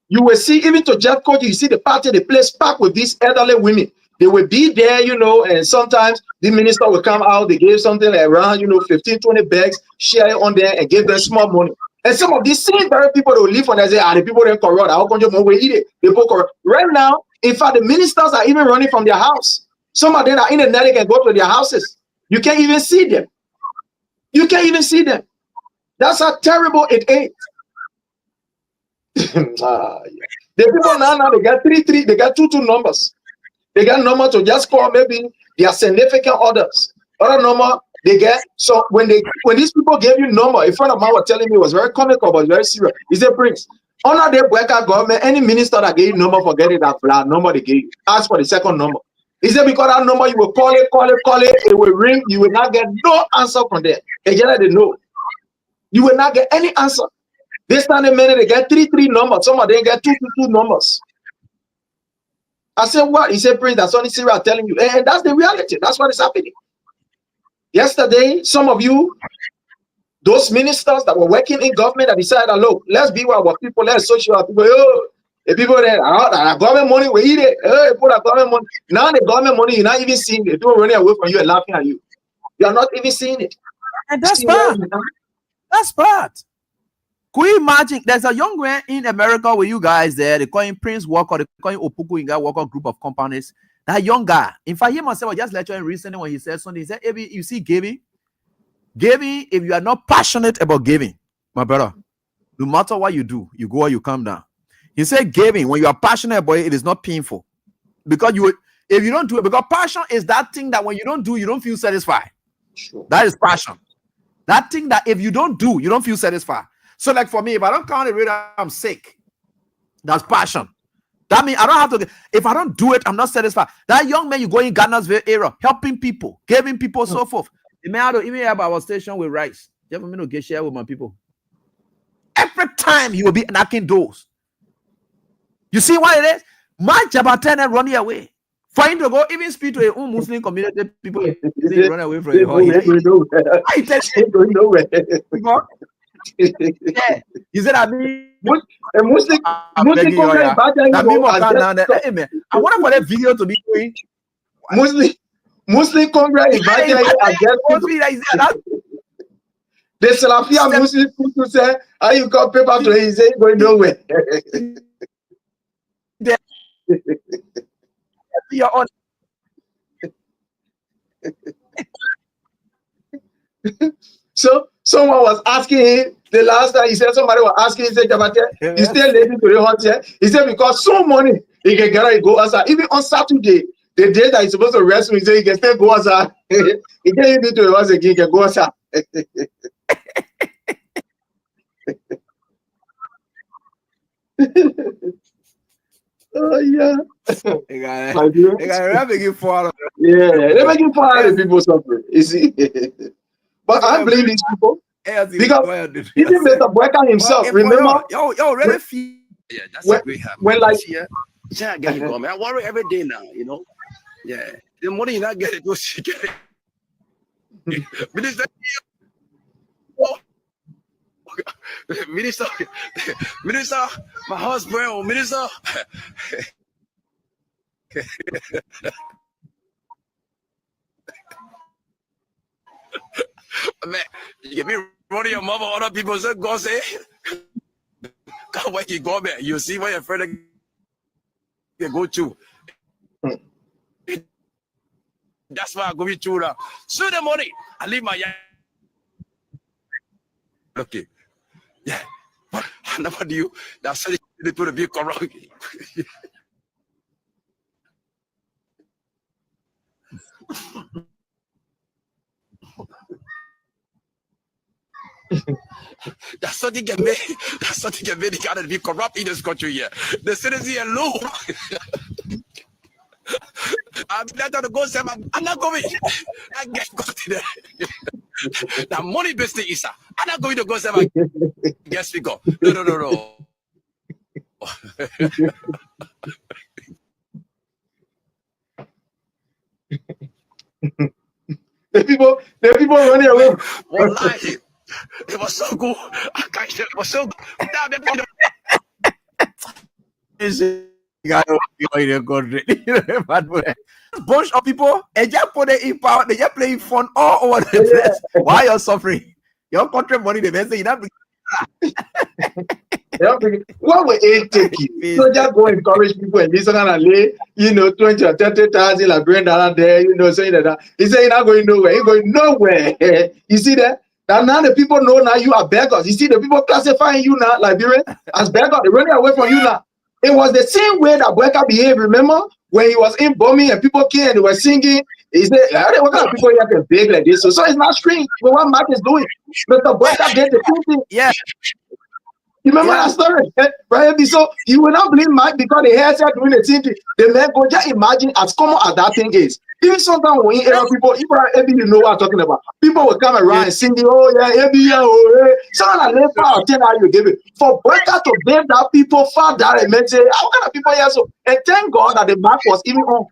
you will see, even to Jeff Koji, you see the party, the place packed with these elderly women. They will be there, you know, and sometimes the minister will come out, they gave something like around, you know, 15, 20 bags, share it on there and give them small money. And some of these same very people that will leave and they say, the people that corrupt, how come you will eat it? They both corrupt. Right now, in fact, the ministers are even running from their house. Some of them are in the net and go to their houses. You can't even see them. You can't even see them. That's how terrible it is. The people now they got 3, they got 2 numbers. They got number to just call maybe their significant others. Other number they get. So when these people gave you number, a friend of mine was telling me it was very comical but very serious. He said, Prince, under the Bweka government, any minister that gave you number, forget it, that flat number they gave you. Ask for the second number. He said, because that number, you will call it, it will ring, you will not get no answer from them. Again, they know. You will not get any answer. This time a minute, they get 3 numbers. Some of them get 2 numbers. I said, what? He said, Prince, that's only Syria telling you. And that's the reality. That's what is happening. Yesterday, some of you, those ministers that were working in government that decided, look, let's be with our people, let's associate our people. The people that government money will eat it. Put our government money. Now the government money, you're not even seeing it. People running away from you and laughing at you. You are not even seeing it. And that's bad. That's bad. Could you imagine? There's a young man in America with you guys there. They call him Prince Walker. They call him Opuku Inga Walker group of companies. That young guy. In fact, he myself was just lecturing recently when he said something. He said, you see, giving, if you are not passionate about giving, my brother, no matter what you do, you go or you come down. He said giving, when you are passionate about it, it is not painful. Because if you don't do it, because passion is that thing that when you don't do, you don't feel satisfied. Sure. That is passion. That thing that if you don't do, you don't feel satisfied. So like for me, if I don't count it, really, I'm sick. That's passion. That means I don't have to, if I don't do it, I'm not satisfied. That young man, you go in Ghana's area, helping people, giving people, so forth. The man, I don't even have our station with rice. You ever mean to get share with my people? Every time he will be knocking doors. You see what it is? My Jabatana running away. For him to go even speak to a Muslim community, people run away from you. I tell you, yeah. He said, I mean, a Muslim I wonder for that video to be doing. Muslim Congress invited the Salafia Muslim people say, how you got paper to his ain't going nowhere. You're on. So someone was asking him the last time. He said somebody was asking him, he said, you still lazy to the hotel? He said, because so money he can get it, go outside. Even on Saturday, the day that he's supposed to rest, he said he can still go outside. He can't even do it once again, he can go outside. Oh yeah. They're making fun. Yeah, they're making fun of the people suffering. You see. But I blame these people because even Mr. Bweka himself, remember? Yo, really feel Yeah, that's when, a great habit. when like Yeah, I get it going, man. I worry every day now, you know. Yeah, the money you not get it, go get it. Minister, minister, my husband, minister. Man, you get me running your mother, other people say, God say, God, where you go, man, you see where your friend you go to. That's why I go with you now. So the money, I leave my yard. Okay. Yeah. But I never knew that said it to be corrupt. That's something get made. That's something get made. It gotta be corrupt in this country here. The citizens alone. I'm not gonna go say I'm not going. I get go to there. The money business is I'm not going to go say my guest speaker. No. the people running away. Wallahi, it was so good. I can't say it was so good. Bunch of people, and just put it in power, they just playing fun all over the place. Why you're suffering? Your country money, the best thing you have. What will it take you? So just go encourage people and listen and lay, 20 or 30,000 like bring down there, saying that. He said you're not going nowhere. You're going nowhere. You see that? That now the people know now you are beggars. You see the people classifying you now, Liberian, as beggars. They're running away from you now. It was the same way that Boyka behaved, remember? When he was in bombing and people came and they were singing, he said, what kind of people you have to beg like this? So it's not strange with what Mark is doing. Mr. Boyka did the same thing. Yeah. You remember that story? Right? So you will not blame Mike because the hair said doing the same thing. The man go just imagine as common as that thing is. Even sometimes when you hear people, you know what I'm talking about. People will come around and sing, oh yeah, someone like I'll tell how you give it. For Boyka to blame that people far down and say, how kind of people here so? And thank God that the mark was even on.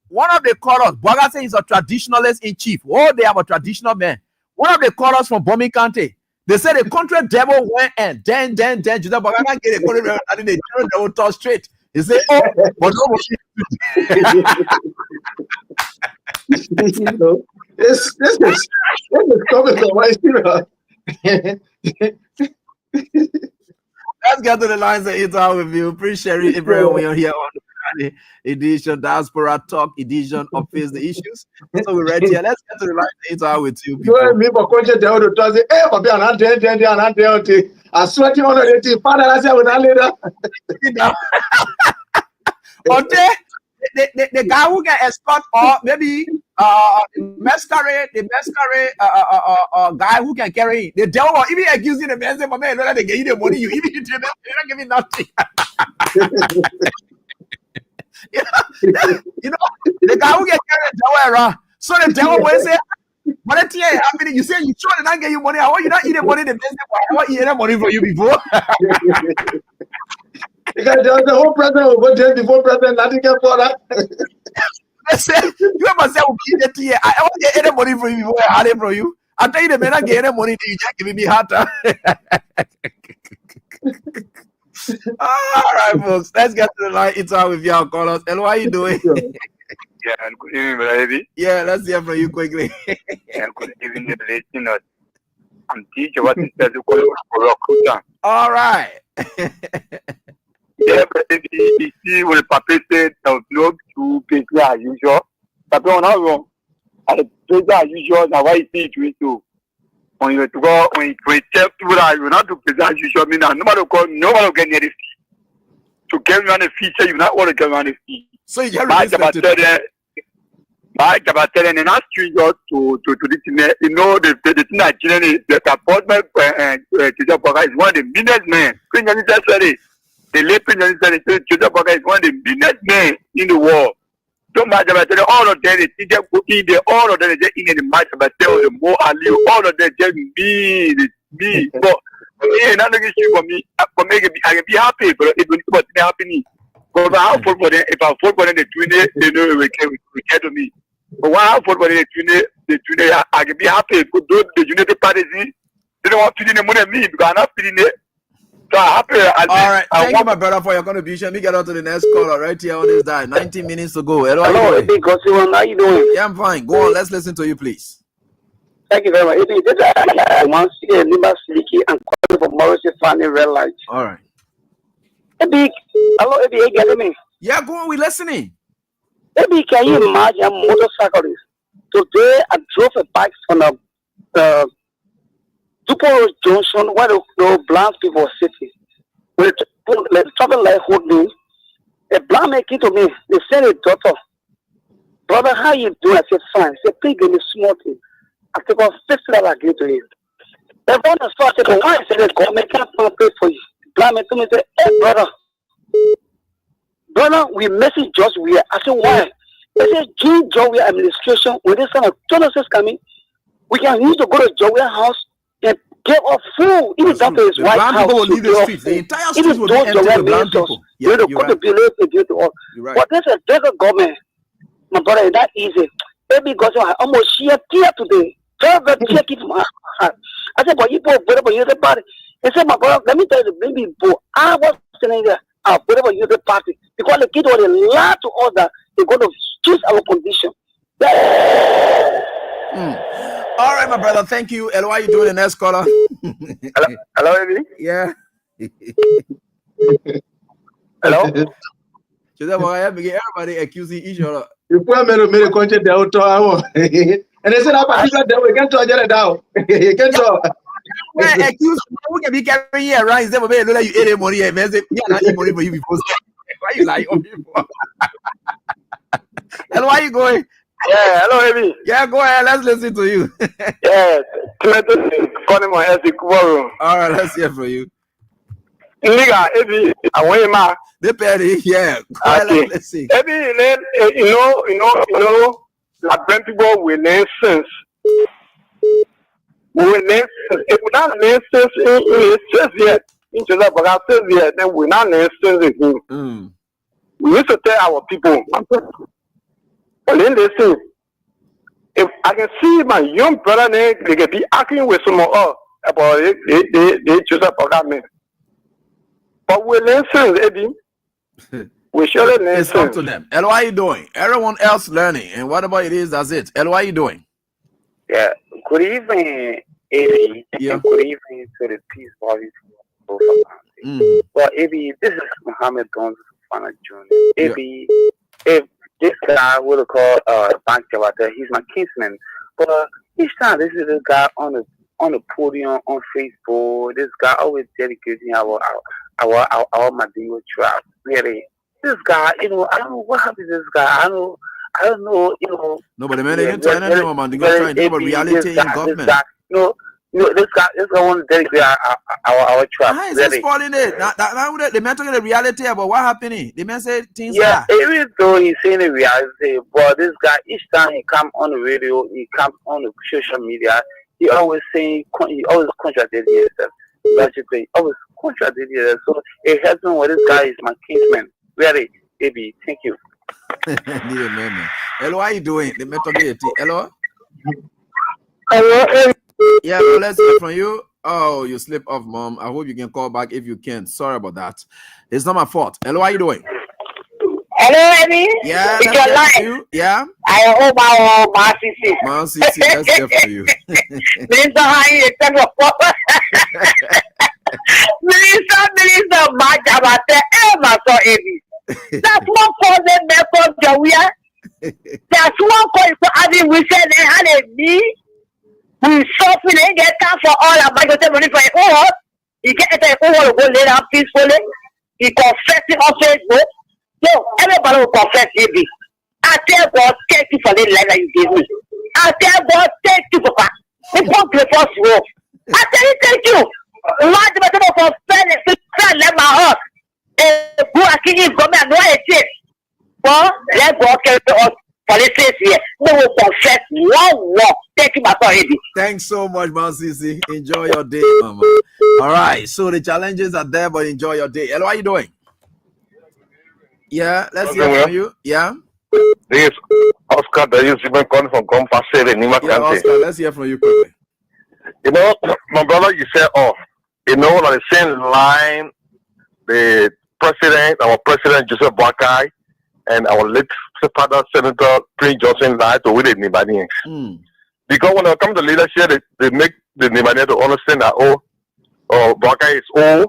One of the chorus, Boyka says he's a traditionalist in chief. Oh, they have a traditional man. One of the chorus from Bombing County. They said the country devil went and then Judah Boyka get a country and the devil toss straight. He said, oh, but no. This is coming from my Let's get to the lines and interact with you. Appreciate it, everyone, when you're here on the Friday edition, Diaspora Talk edition of Face the Issues. So we're right here. Let's get to the lines and interact with you. I'm sweating on the father. I said, the guy who can escort or maybe masquerade guy who can carry the devil or even accusing the man say, my man, they give you the money, you even you're not giving nothing. The guy who can carry the devil around. So the devil will say, but you say you sure not get you money. How are you not eating money? The man say, why I want eating money for you before? Because the whole president will go there before president, nothing can for that. I said, you ever say, I want to get any money from you before I had it from you. I tell you, the man, I get any money, you just giving me hard time. All right, folks, let's get to the line. It's out with y'all callers. And what are you doing? Yeah, good evening, baby. Yeah, let's hear from you quickly. Yeah, good evening, listener. I'm teacher what is that? All right. Yeah, but ici, on est pas pété dans le blog to pay as usual. Ça peut on a wrong. I pay as usual, now why is it so? When you go, when you check to that, you not to pay as usual, mean that nobody get near the fee. To get around the feature, you not want to get around the fee. So you have and then ask you just to this thing, you know, the thing Nigerian, the appointment is one of the business men. The late Prince is one of the business men in the world. Don't matter about all of them, all of them is in the match about the more all of them just me. But another issue for me, for me, I can be happy, but it will not be happening. But I vote for them. If I vote for them, they care to me. But why I vote for them, I can be happy. Because those the United Parties, they don't want to the money me because I'm not feeling it. So I'm happy. All right, thank you, my brother, for your contribution. Let me get on to the next caller right here on this dial. 19 minutes to go. Hello, how you doing? Yeah, I'm fine. Go on, let's listen to you, please. Thank you very much. This is Nimba Siliki and calling for Morrissey Family Red Light. All right. Hello, Ebi, you get me? Yeah, go on, we're listening. Ebi, can you imagine motorcyclists? Today, I drove a bike from the Dupont Junction where the blind people are sitting. When the traffic light hold me, a blind man came to me. They said, "Doctor, brother, how you doing?" I said, "Fine." He said, "Please give me small thing." I said, "Well, $50 I give to him." The brother started to why? I said, "The government can't pay for you." Blind man told me, "Say, hey, brother, we message just where." I said, "Why?" They said, "During Jowea administration, when this kind of donations coming, we can use to go to Jowea house and get off food. Even that is White House. People will leave the streets. The entire streets will be empty with blind people. Yeah, you're right. But there's a bigger government. My brother, it's not easy. Maybe because I almost share tear today. Very, very tear keep my heart. I said, "But you both, whatever you're the party." He said, "My brother, let me tell you, maybe I was saying that whatever you're the party. Because the kid was a lot to us that they're going to choose our condition." All right, my brother. Thank you. And why are you doing the next caller? Hello, Ebi? Yeah. Hello? Everybody accusing each other. You put me a content out and they said, "We can't talk it down." You can't talk. Well, accuse who can be carrying here, right? Instead of you ate money and man say, "Yeah, not eat money for you before." Why you like on people? And why you going? Yeah, hello, Ebi. Yeah, go ahead. Let's listen to you. Yeah, calling my head tomorrow. All right, let's hear from you. Nigga, Ebi, I want him out. The petty, yeah. Okay. Let's see. Ebi, you know, like when people will learn sense. We will learn sense. If we not learn sense in says yet, into that, but I says yet, then we not learn sense again. We used to tell our people. And then they say, if I can see my young brother, they can be acting with some more about it, they choose a program. But we learn sense, Eddie. We surely learn it's up to them. And what are you doing? Everyone else learning. And whatever it is, that's it. And what are you doing? Yeah. Good evening, Eddie. Yeah. And good evening to the Peace Bodies. Well, Eddie, this is Muhammad Gonzalez Jr. Eddie, if this guy would have called Bank Jawata, he's my kinsman. But each time this is this guy on the podium on Facebook, this guy always dedicating our Madingo trap. Really, this guy, I don't know what happened to this guy. I don't know, No, but the man ain't trying to know Madingo trying to do reality in government. This guy want to dedicate our trap. How is this spoiling it? Now the man talking the reality about what happening. The man said things. Yeah, even though he's saying the reality, but this guy, each time he comes on the radio, he comes on the social media, he always contradicts himself. Logically, always contradicts himself. So it helps me when this guy is my kinsman. Really, baby, thank you. Hello, how you doing? The man talking. Hello. Hello. Yeah, well, let's hear from you. Oh, you slip off, Mom. I hope you can call back if you can. Sorry about that. It's not my fault. Hello, how you doing? Hello, Eddie. Yeah, it's your line. You. Yeah. I hope my CC. My CC, let's hear from you. Minister, how you Minister, my Jabate, ever saw Eddie. That's one cause that method, Jawia. That's one cause for having we said they had a me. We suffer and get time for all our money for all. You get it all go lay down peacefully. He confess it on Facebook. No, everybody will confess Eddie. I tell God, thank you for the life that you gave me. I tell God, thank you for that. We won't play first role. I tell you, thank you. Lord, the matter for fairness, let my heart. Who are king is government, no one is. Well, let God carry us for the sake here. We will confess one war. Thank Thanks so much, Man Sisi. Enjoy your day, Mama. All right. So the challenges are there, but enjoy your day. Hello, how you doing? Yeah, let's hear from you. Yeah. This is Oscar that you even calling from Gompase, Nima Yeah, County. Oscar, let's hear from you quickly. You know, my brother, you said, you know, on the same line, the president, our president Joseph Boakai, and our late father Senator Prince Johnson lied to with the Nibanians. Because when it comes to leadership, they make the Nibanians to understand that Boakai is old.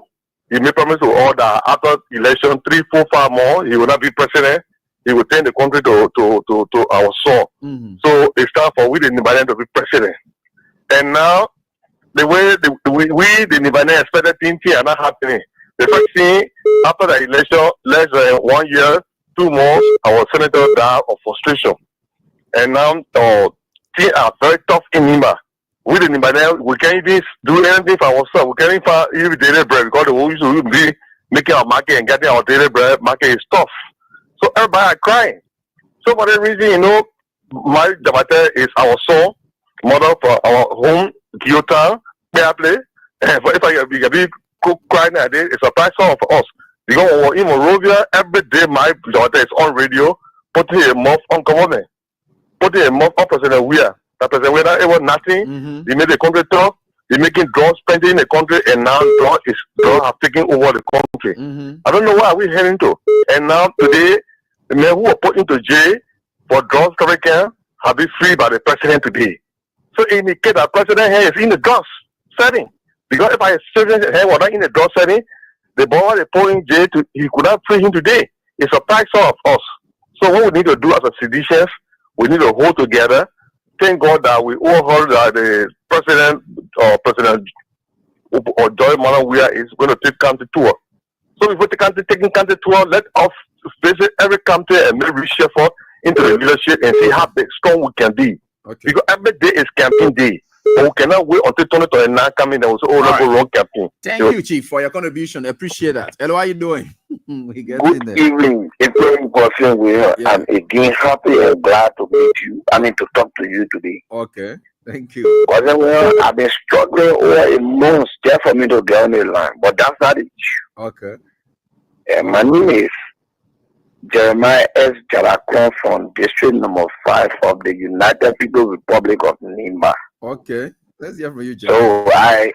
He made promise to all that after election 3, 4, 5 more, he will not be president. He will take the country to our soul. So it's time for we the Nibanians to be president. And now the way the Nibanians expected things are not happening. The first thing after the election, less than 1 year, 2 months, our senator died of frustration. And now things are very tough in Nima. We the Nibanians, we can't even do anything for ourselves. We can't even daily bread because we used to be making our market and getting our daily bread market is tough. So everybody are crying. So for that reason, you know, my Jabate is our son, mother for our home, Kyoto, play. But if I be crying nowadays, it's a price song for us. Because in Monrovia, every day my Jabate is on radio, putting a mouth on government, putting a mouth on President Weir. That President Weir, it was nothing. He made the country tough. He making drugs spending in the country, and now drugs have taken over the country. I don't know where we're heading to. And now today, the men who were put into jail for drugs trafficking have been freed by the president today. So in the case that president here is in the drugs setting, because if I president here was not in the drug setting, the boy they put in jail, he could not free him today. It's a price of us. So what we need to do as a citizens, we need to hold together. Thank God that we all heard that the president or Joy Manawiya is going to take country tour. So if we're taking country tour, let us visit every country and make research into the leadership and see how strong we can be. Because every day is campaign day. But we cannot wait until 2029 coming and we'll say, let's go wrong campaign. Thank you, Chief, for your contribution. I appreciate that. Hello, how are you doing? Good evening. It's very important we are. I'm again happy and glad to meet you. To talk to you today. Okay. Thank you. Because I've been struggling over a month just for me to get on the line. But that's not it. Okay. My name is Jeremiah S. Jarakon from District Number 5 of the United People's Republic of Nimba. Okay. Let's hear from you, Jeremiah.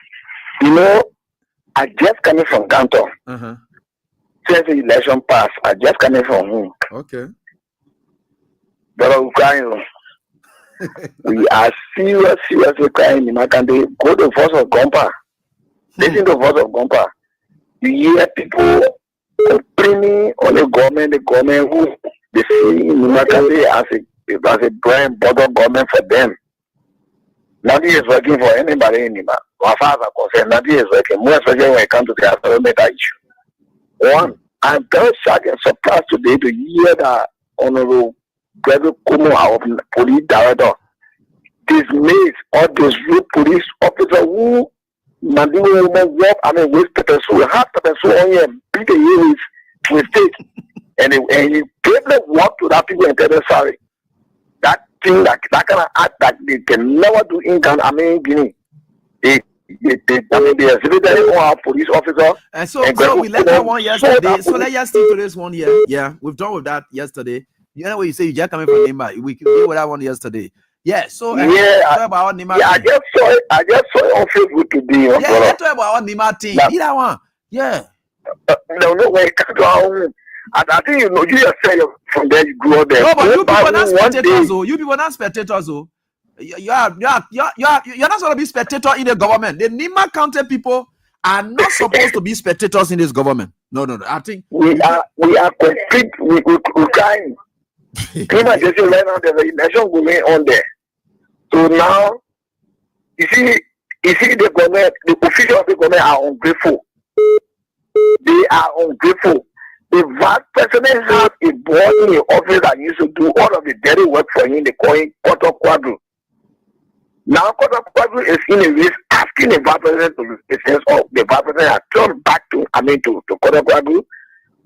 So I just coming from Canton. Since the election passed, I just coming from home. Okay. But I'm crying. We are seriously crying in my country. Go to the voice of Gompa. Listen to the voice of Gompa. You hear people complaining on the government who they see in my country as a grand bottom government for them. Nothing is working for anybody anymore. As far as I'm concerned, nothing is working. More especially when it comes to the environmental issue. One, I'm very shocked and surprised today to hear that Honorable Gregory Kumo, our police director, dismissed or disrupt police officer who waste pepper soup, have pepper soup on him, beat the year with mistake. And he gave the work to that people and tell them sorry. That thing, that kind of act that they can never do in Guinea. They exhibited on our police officer. And so we let that one yesterday. So let's just stick to this one here. Yeah, we've done with that yesterday. You know what you say? You just coming from Nimba. We could deal with that one yesterday. Yeah. So talk about Nimba. Yeah, I just saw it on Facebook today. Yeah, talk about Nimba thing. Need that one. Yeah. No, when it comes to our own. I think you just say from there you grew up there. No, but you people not spectators, though. You people not spectators, though. You're not supposed to be spectator in the government. The Nima County people are not supposed to be spectators in this government. No. I think we are complete. We're crying. People just say right now there's an election going on there. So now you see the government, the officials of the government are ungrateful. They are ungrateful. The vice president has a boy in the office that used to do all of the dirty work for him. They call him Koto Quadru. Now Koto Quadru is in a race asking the vice president to listen. So the vice president has turned back to Koto Quadru.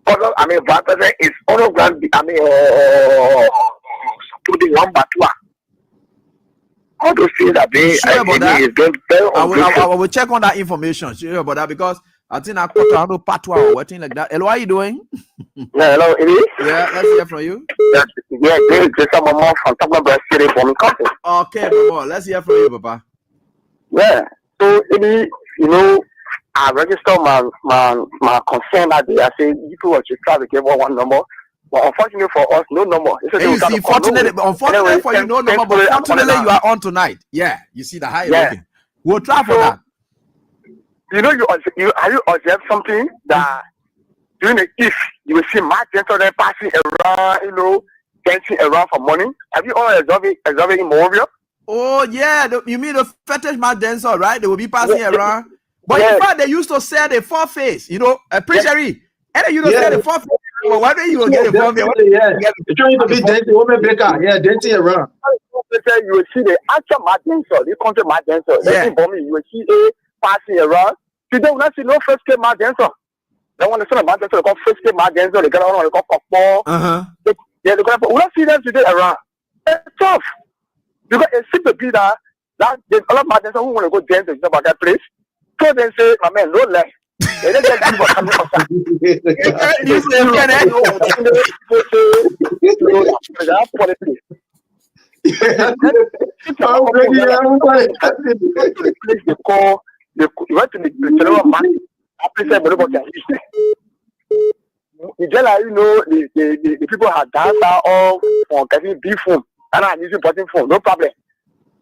Vice president is on ground. Supporting one Batua. all those things are being sure about that? is very I will check on that information. Sure about that, because I think I caught around patwa or what thing like that. Hello, how are you doing? Yeah, hello, it is. Yeah, let's hear from you. Yeah, this is some more from Tacoma City from country. Okay, Mama, let's hear from you, Papa. Yeah, so it is, I register my concern that day. I say people were just trying to give one number. But unfortunately for us, no number. You see, unfortunately for you, no number, but fortunately you are on tonight. Yeah, you see the high looking. We'll try for that. You observe something that during the if you will see my gentlemen passing around, dancing around for money. Have you all observed it in Moravia? Oh yeah, you mean the fetish mad dancer, right? They will be passing around. But in fact, they used to sell the four face, a preachery. And then you don't sell the four face. Well, why don't you will get a four face? You're trying to be dancing, woman breaker. Yeah, dancing around. You will see the actual mad dancer, the country mad dancer. Yeah. You will see a passing around. Today, we don't see no first game mad dancer. They want to sell a mad dancer, they call first game mad dancer, they got one, they call Kokpo. Yeah, we don't see them today around. It's tough. Because it seems to be that there's a lot of mad dancers who want to go dance about that place. So they say, my man, no less. They don't just give us something for that. You went to the general market. The people had danced all for getting beef phone and I'm using button phone, no problem.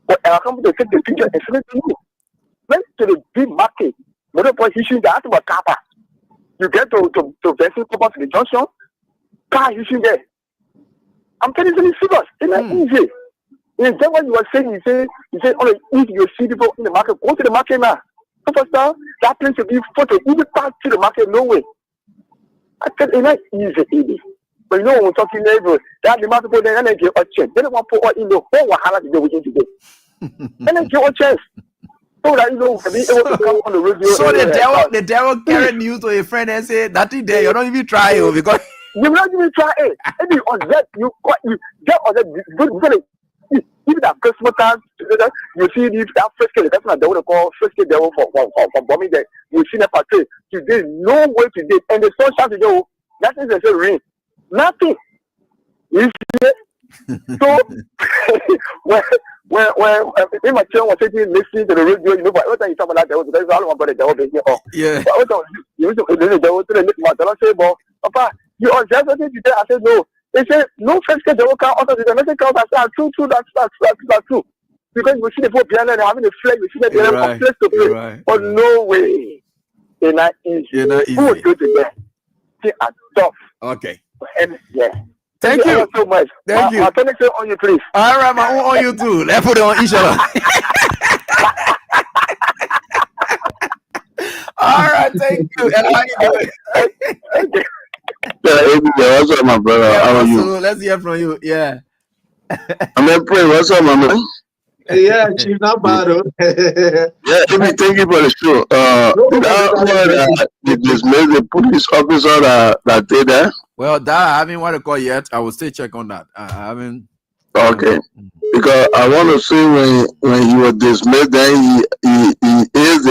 But I come to take the picture and send it to you. Went to the big market, no position that about Kappa. You get to Benson Copper to the junction, car using there. I'm telling you, it's serious. It's not easy. In that what you were saying, you say, only if you see people in the market, go to the market now. First down, that place will be photo, even pass to the market, no way. I said, it's not easy. But when we're talking neighbors, that the market people then they give a chance. They don't want to put in the whole wahala to do with today. And then give a chance. So that be able to come on the radio. So the devil carry news to a friend and say, that is there, you don't even try it because you not even try it. And you on that you get on that even that Christmas time, you see that first kid, that's not the one call first kid devil for bombing there. You see that patrol. Today, no way today. And the sun shines to go, nothing is a rain. Nothing. You see it? So when my children was sitting listening to the radio, but what time you talk about that devil, there's all about the devil being here. Yeah. But what you used to the devil to the mouth, say, but Papa, you are just something today. I said no. They say no first case they will come out of the message comes as true, that's true. Because we see the people behind and having a flag, we see that they have a place to play. Right. But no way. They're not easy. Who will go to them? They are tough. Okay. And yeah. Thank you so much. Thank you. I'll turn it on you, please. All right, my own on you too. Let's put it on each other. All right, thank you. And how you doing? What's up, my brother? Yeah, how are you? Let's hear from you. Yeah. I'm praying. What's up, my man? Yeah, she's not bad. Yeah, thank you for the show. They dismissed the police officer that did that. Well, that I haven't want to call yet. I will still check on that. I haven't. Okay, because I want to see when he was dismissed, then he is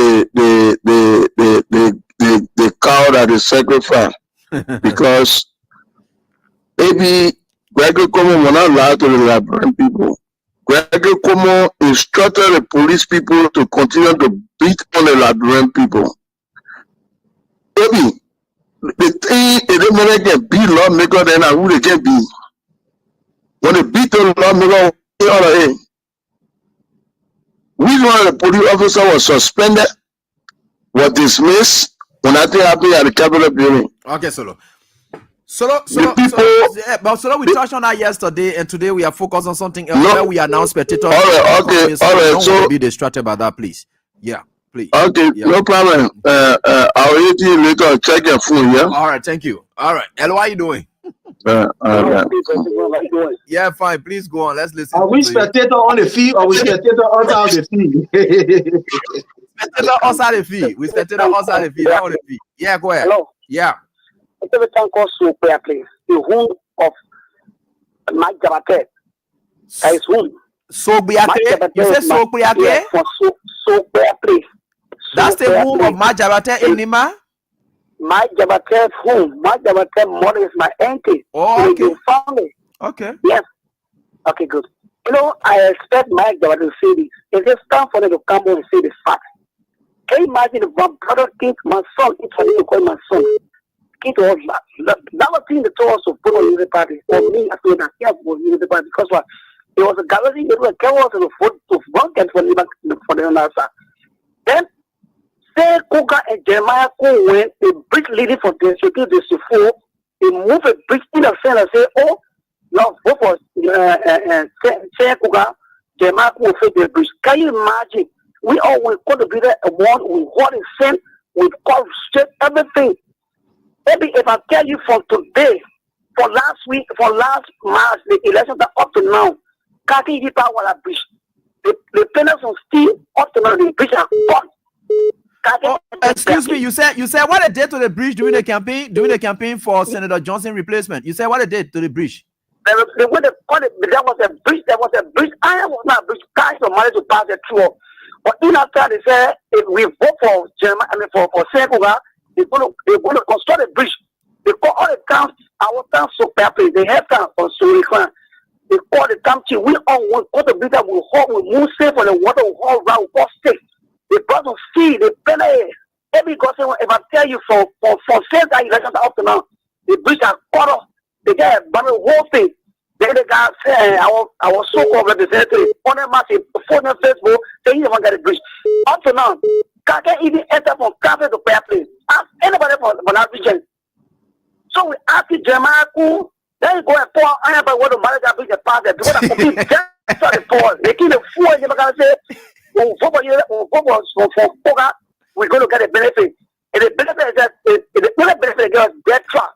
the cow that is sacrificed. Because maybe Gregory Como will not lie to the Liberian people. Gregory Como instructed the police people to continue to beat on the Liberian people. Maybe the thing they can be lawmaker, then who they can be. When they beat the lawmaker, which one of the police officer was suspended, was dismissed when that thing happened at the Capitol building. Okay, Solo, we touched on that yesterday, and today we are focused on something else where we are now spectators. All right. Don't be distracted by that, please. Yeah, please. Okay, yeah. No problem. I'll hit you later. Check your phone, yeah? All right, thank you. All right. Hello, how are you doing? Yeah, fine. Please go on. Let's listen. Are we spectator on the field or we spectator outside the field? Spectator outside the field. We spectator outside the field, not on the field. Yeah, go ahead. Hello. Yeah. Every time calls to prayer, please. The home of Mike Jabatet. That is home. Sobriake? You say Sobriake? Yeah, for Sobriake. That's the home of my Jabate in Nima? My Jabate's home. My Jabate's mother is my auntie. Oh, okay. Family. Okay. Yes. Okay, good. You know, I expect Mike Jabate to say this. It's just time for them to come on and say this fact. Can you imagine if my brother thinks my son, it's for me to call my son? That was thing the told us to put on the party. For me, I feel that he has put on the party because what? It was a gallery, it was a chaos to work and for the answer. Then, say Kuka and Jeremiah went a bridge leading from the security to the four, they move a bridge in the center and say, oh, no, vote for say Kuka, Jeremiah will fit the bridge. Can you imagine? We all will go to be there a one, we want to send, we call straight everything. Maybe if I tell you from today, for last week, for last March, the elections are up to now, Kaki Hipa Wala Bridge. The penalties on steel up to now, the bridge are gone. Excuse me, you said what they did to the bridge during the campaign for Senator Johnson replacement. You said what they did to the bridge. There was a bridge. I was not a bridge. Guys were managed to pass it through. But in after they said if we vote for German, for Sekoga, they're going to construct a bridge. They call all the towns, our towns so badly. They have towns on Surikwan. They call the town chief. We all want to be that we move safe for the water, we haul around, we safe. They brought to see, they pay. Every gossip, if I tell you for sales that elections up to now, the bridge are cut off. They get a whole thing. Then the guy said, our so-called representative on a massive phone on Facebook saying you want to get a bridge. Up to now, can't even enter from cafe to pay a place. Ask anybody for that region. So we ask Jeremiah Kuhn, then you go and pour iron by what the manager bridge and pass it. Because I compete just the fall. They keep the fool and you're going to say, we're going to get a benefit. And the benefit is that the benefit is dead trap.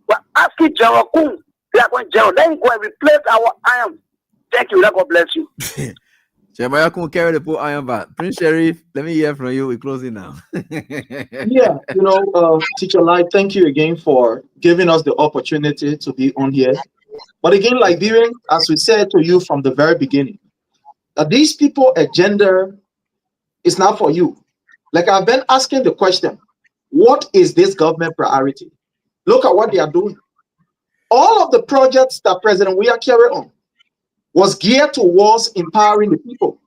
We're asking General Kuhn, they are going to then go and replace our iron. Thank you. God bless you. Jeremiah Kuhn carry the poor iron back. Prince Sheriff, let me hear from you. We're closing now. Yeah, Teacher Light, thank you again for giving us the opportunity to be on here. But again, Liberian, as we said to you from the very beginning, that these people agenda is not for you. Like I've been asking the question, what is this government priority? Look at what they are doing. All of the projects that President Weah carried on was geared towards empowering the people,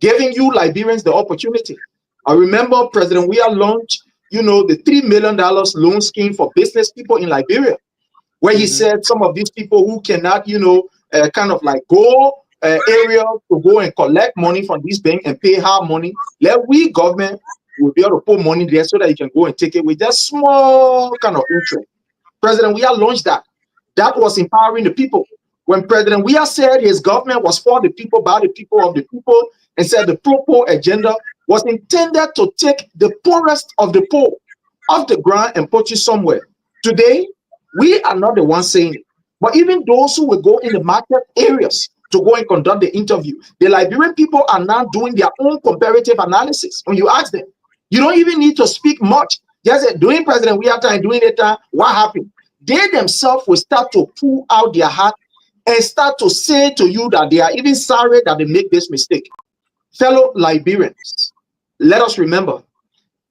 giving you Liberians the opportunity. I remember President Weah launched, the $3 million loan scheme for business people in Liberia, where he said some of these people who cannot, go area to go and collect money from this bank and pay hard money, we government will be able to put money there so that you can go and take it with just small kind of interest. President Weah launched that. That was empowering the people. When President Weah said his government was for the people, by the people, of the people, and said the pro-poor agenda was intended to take the poorest of the poor off the ground and put you somewhere. Today, we are not the ones saying it. But even those who will go in the market areas to go and conduct the interview, the Liberian people are now doing their own comparative analysis. When you ask them, you don't even need to speak much. Just doing President Weah time, doing it time, what happened? They themselves will start to pull out their heart and start to say to you that they are even sorry that they make this mistake. Fellow Liberians, let us remember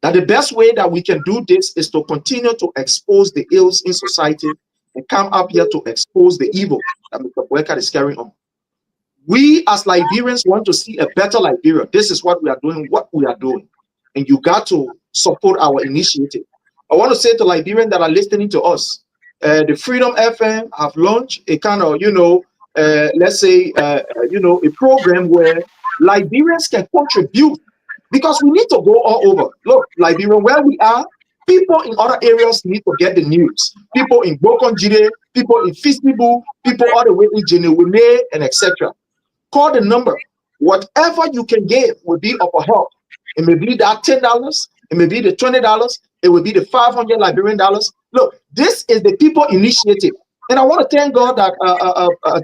that the best way that we can do this is to continue to expose the ills in society and come up here to expose the evil that Mr. Boyka is carrying on. We as Liberians want to see a better Liberia. This is what we are doing, and you got to support our initiative. I want to say to Liberians that are listening to us, the Freedom FM have launched a kind of, a program where Liberians can contribute, because we need to go all over. Look, Liberia, where we are, people in other areas need to get the news. People in Bokonjide, people in Fisibu, people all the way in Jenewine, and etc. Call the number. Whatever you can give will be of a help. It may be that $10, it may be the $20, it will be the 500 Liberian dollars. Look, this is the people initiative. And I want to thank God that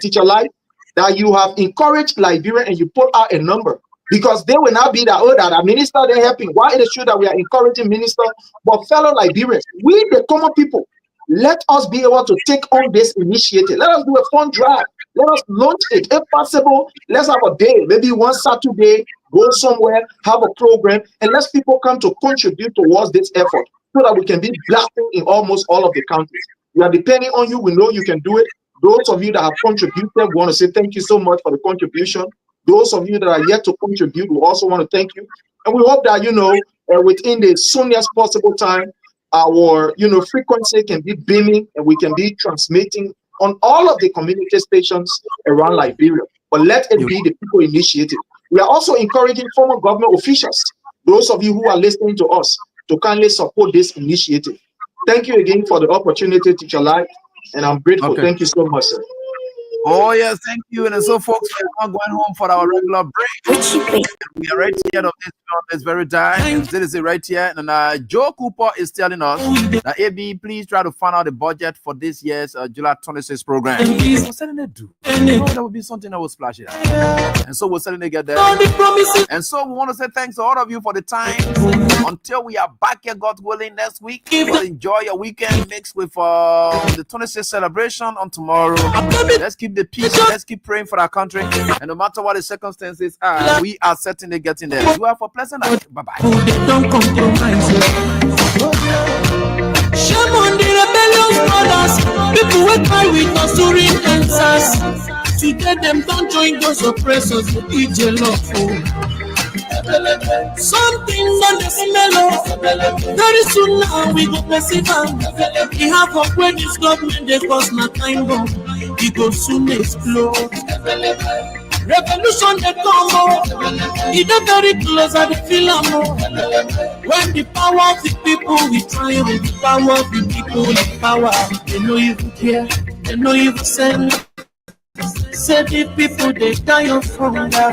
Teacher Light, that you have encouraged Liberia and you put out a number, because they will not be that, that a minister they're helping. Why it is true that we are encouraging minister, but fellow Liberians, we the common people, let us be able to take on this initiative. Let us do a fund drive. Let us launch it. If possible, let's have a day, maybe one Saturday, go somewhere, have a program, and let people come to contribute towards this effort so that we can be blasting in almost all of the countries. We are depending on you. We know you can do it. Those of you that have contributed, we want to say thank you so much for the contribution. Those of you that are yet to contribute, we also want to thank you. And we hope that, within the soonest possible time, our, frequency can be beaming and we can be transmitting on all of the community stations around Liberia. But let it be the people initiative. We are also encouraging former government officials, those of you who are listening to us, to kindly support this initiative. Thank you again for the opportunity, Teacher Light, and I'm grateful. Okay. Thank you so much, sir. Oh yes, thank you. And so, folks, we're not going home for our regular break. We are right here on this very time. This is it right here. And Joe Cooper is telling us that AB, please try to find out the budget for this year's July 26th program. We're selling it do. That would be something that will splash it out. And so we're selling it get there. And so we want to say thanks to all of you for the time. Until we are back here, God willing, next week. We'll enjoy your weekend mixed with the 26th celebration on tomorrow. Let's keep the peace. Let's keep praying for our country. And no matter what the circumstances are, we are certainly getting there. You are for pleasant night. Bye-bye. Don't compromise. Shame on the rebellious brothers. People will cry with us during answers. Today them don't join those oppressors with DJ love. Something on the smell. Very soon now we go perceive. We have a when this government they cause my time bomb. It go soon explode. Revolution they come. It is very close at the film. When the power of the people we try with the power of the people the power. They know you care. They know you send. Say the people they die of hunger.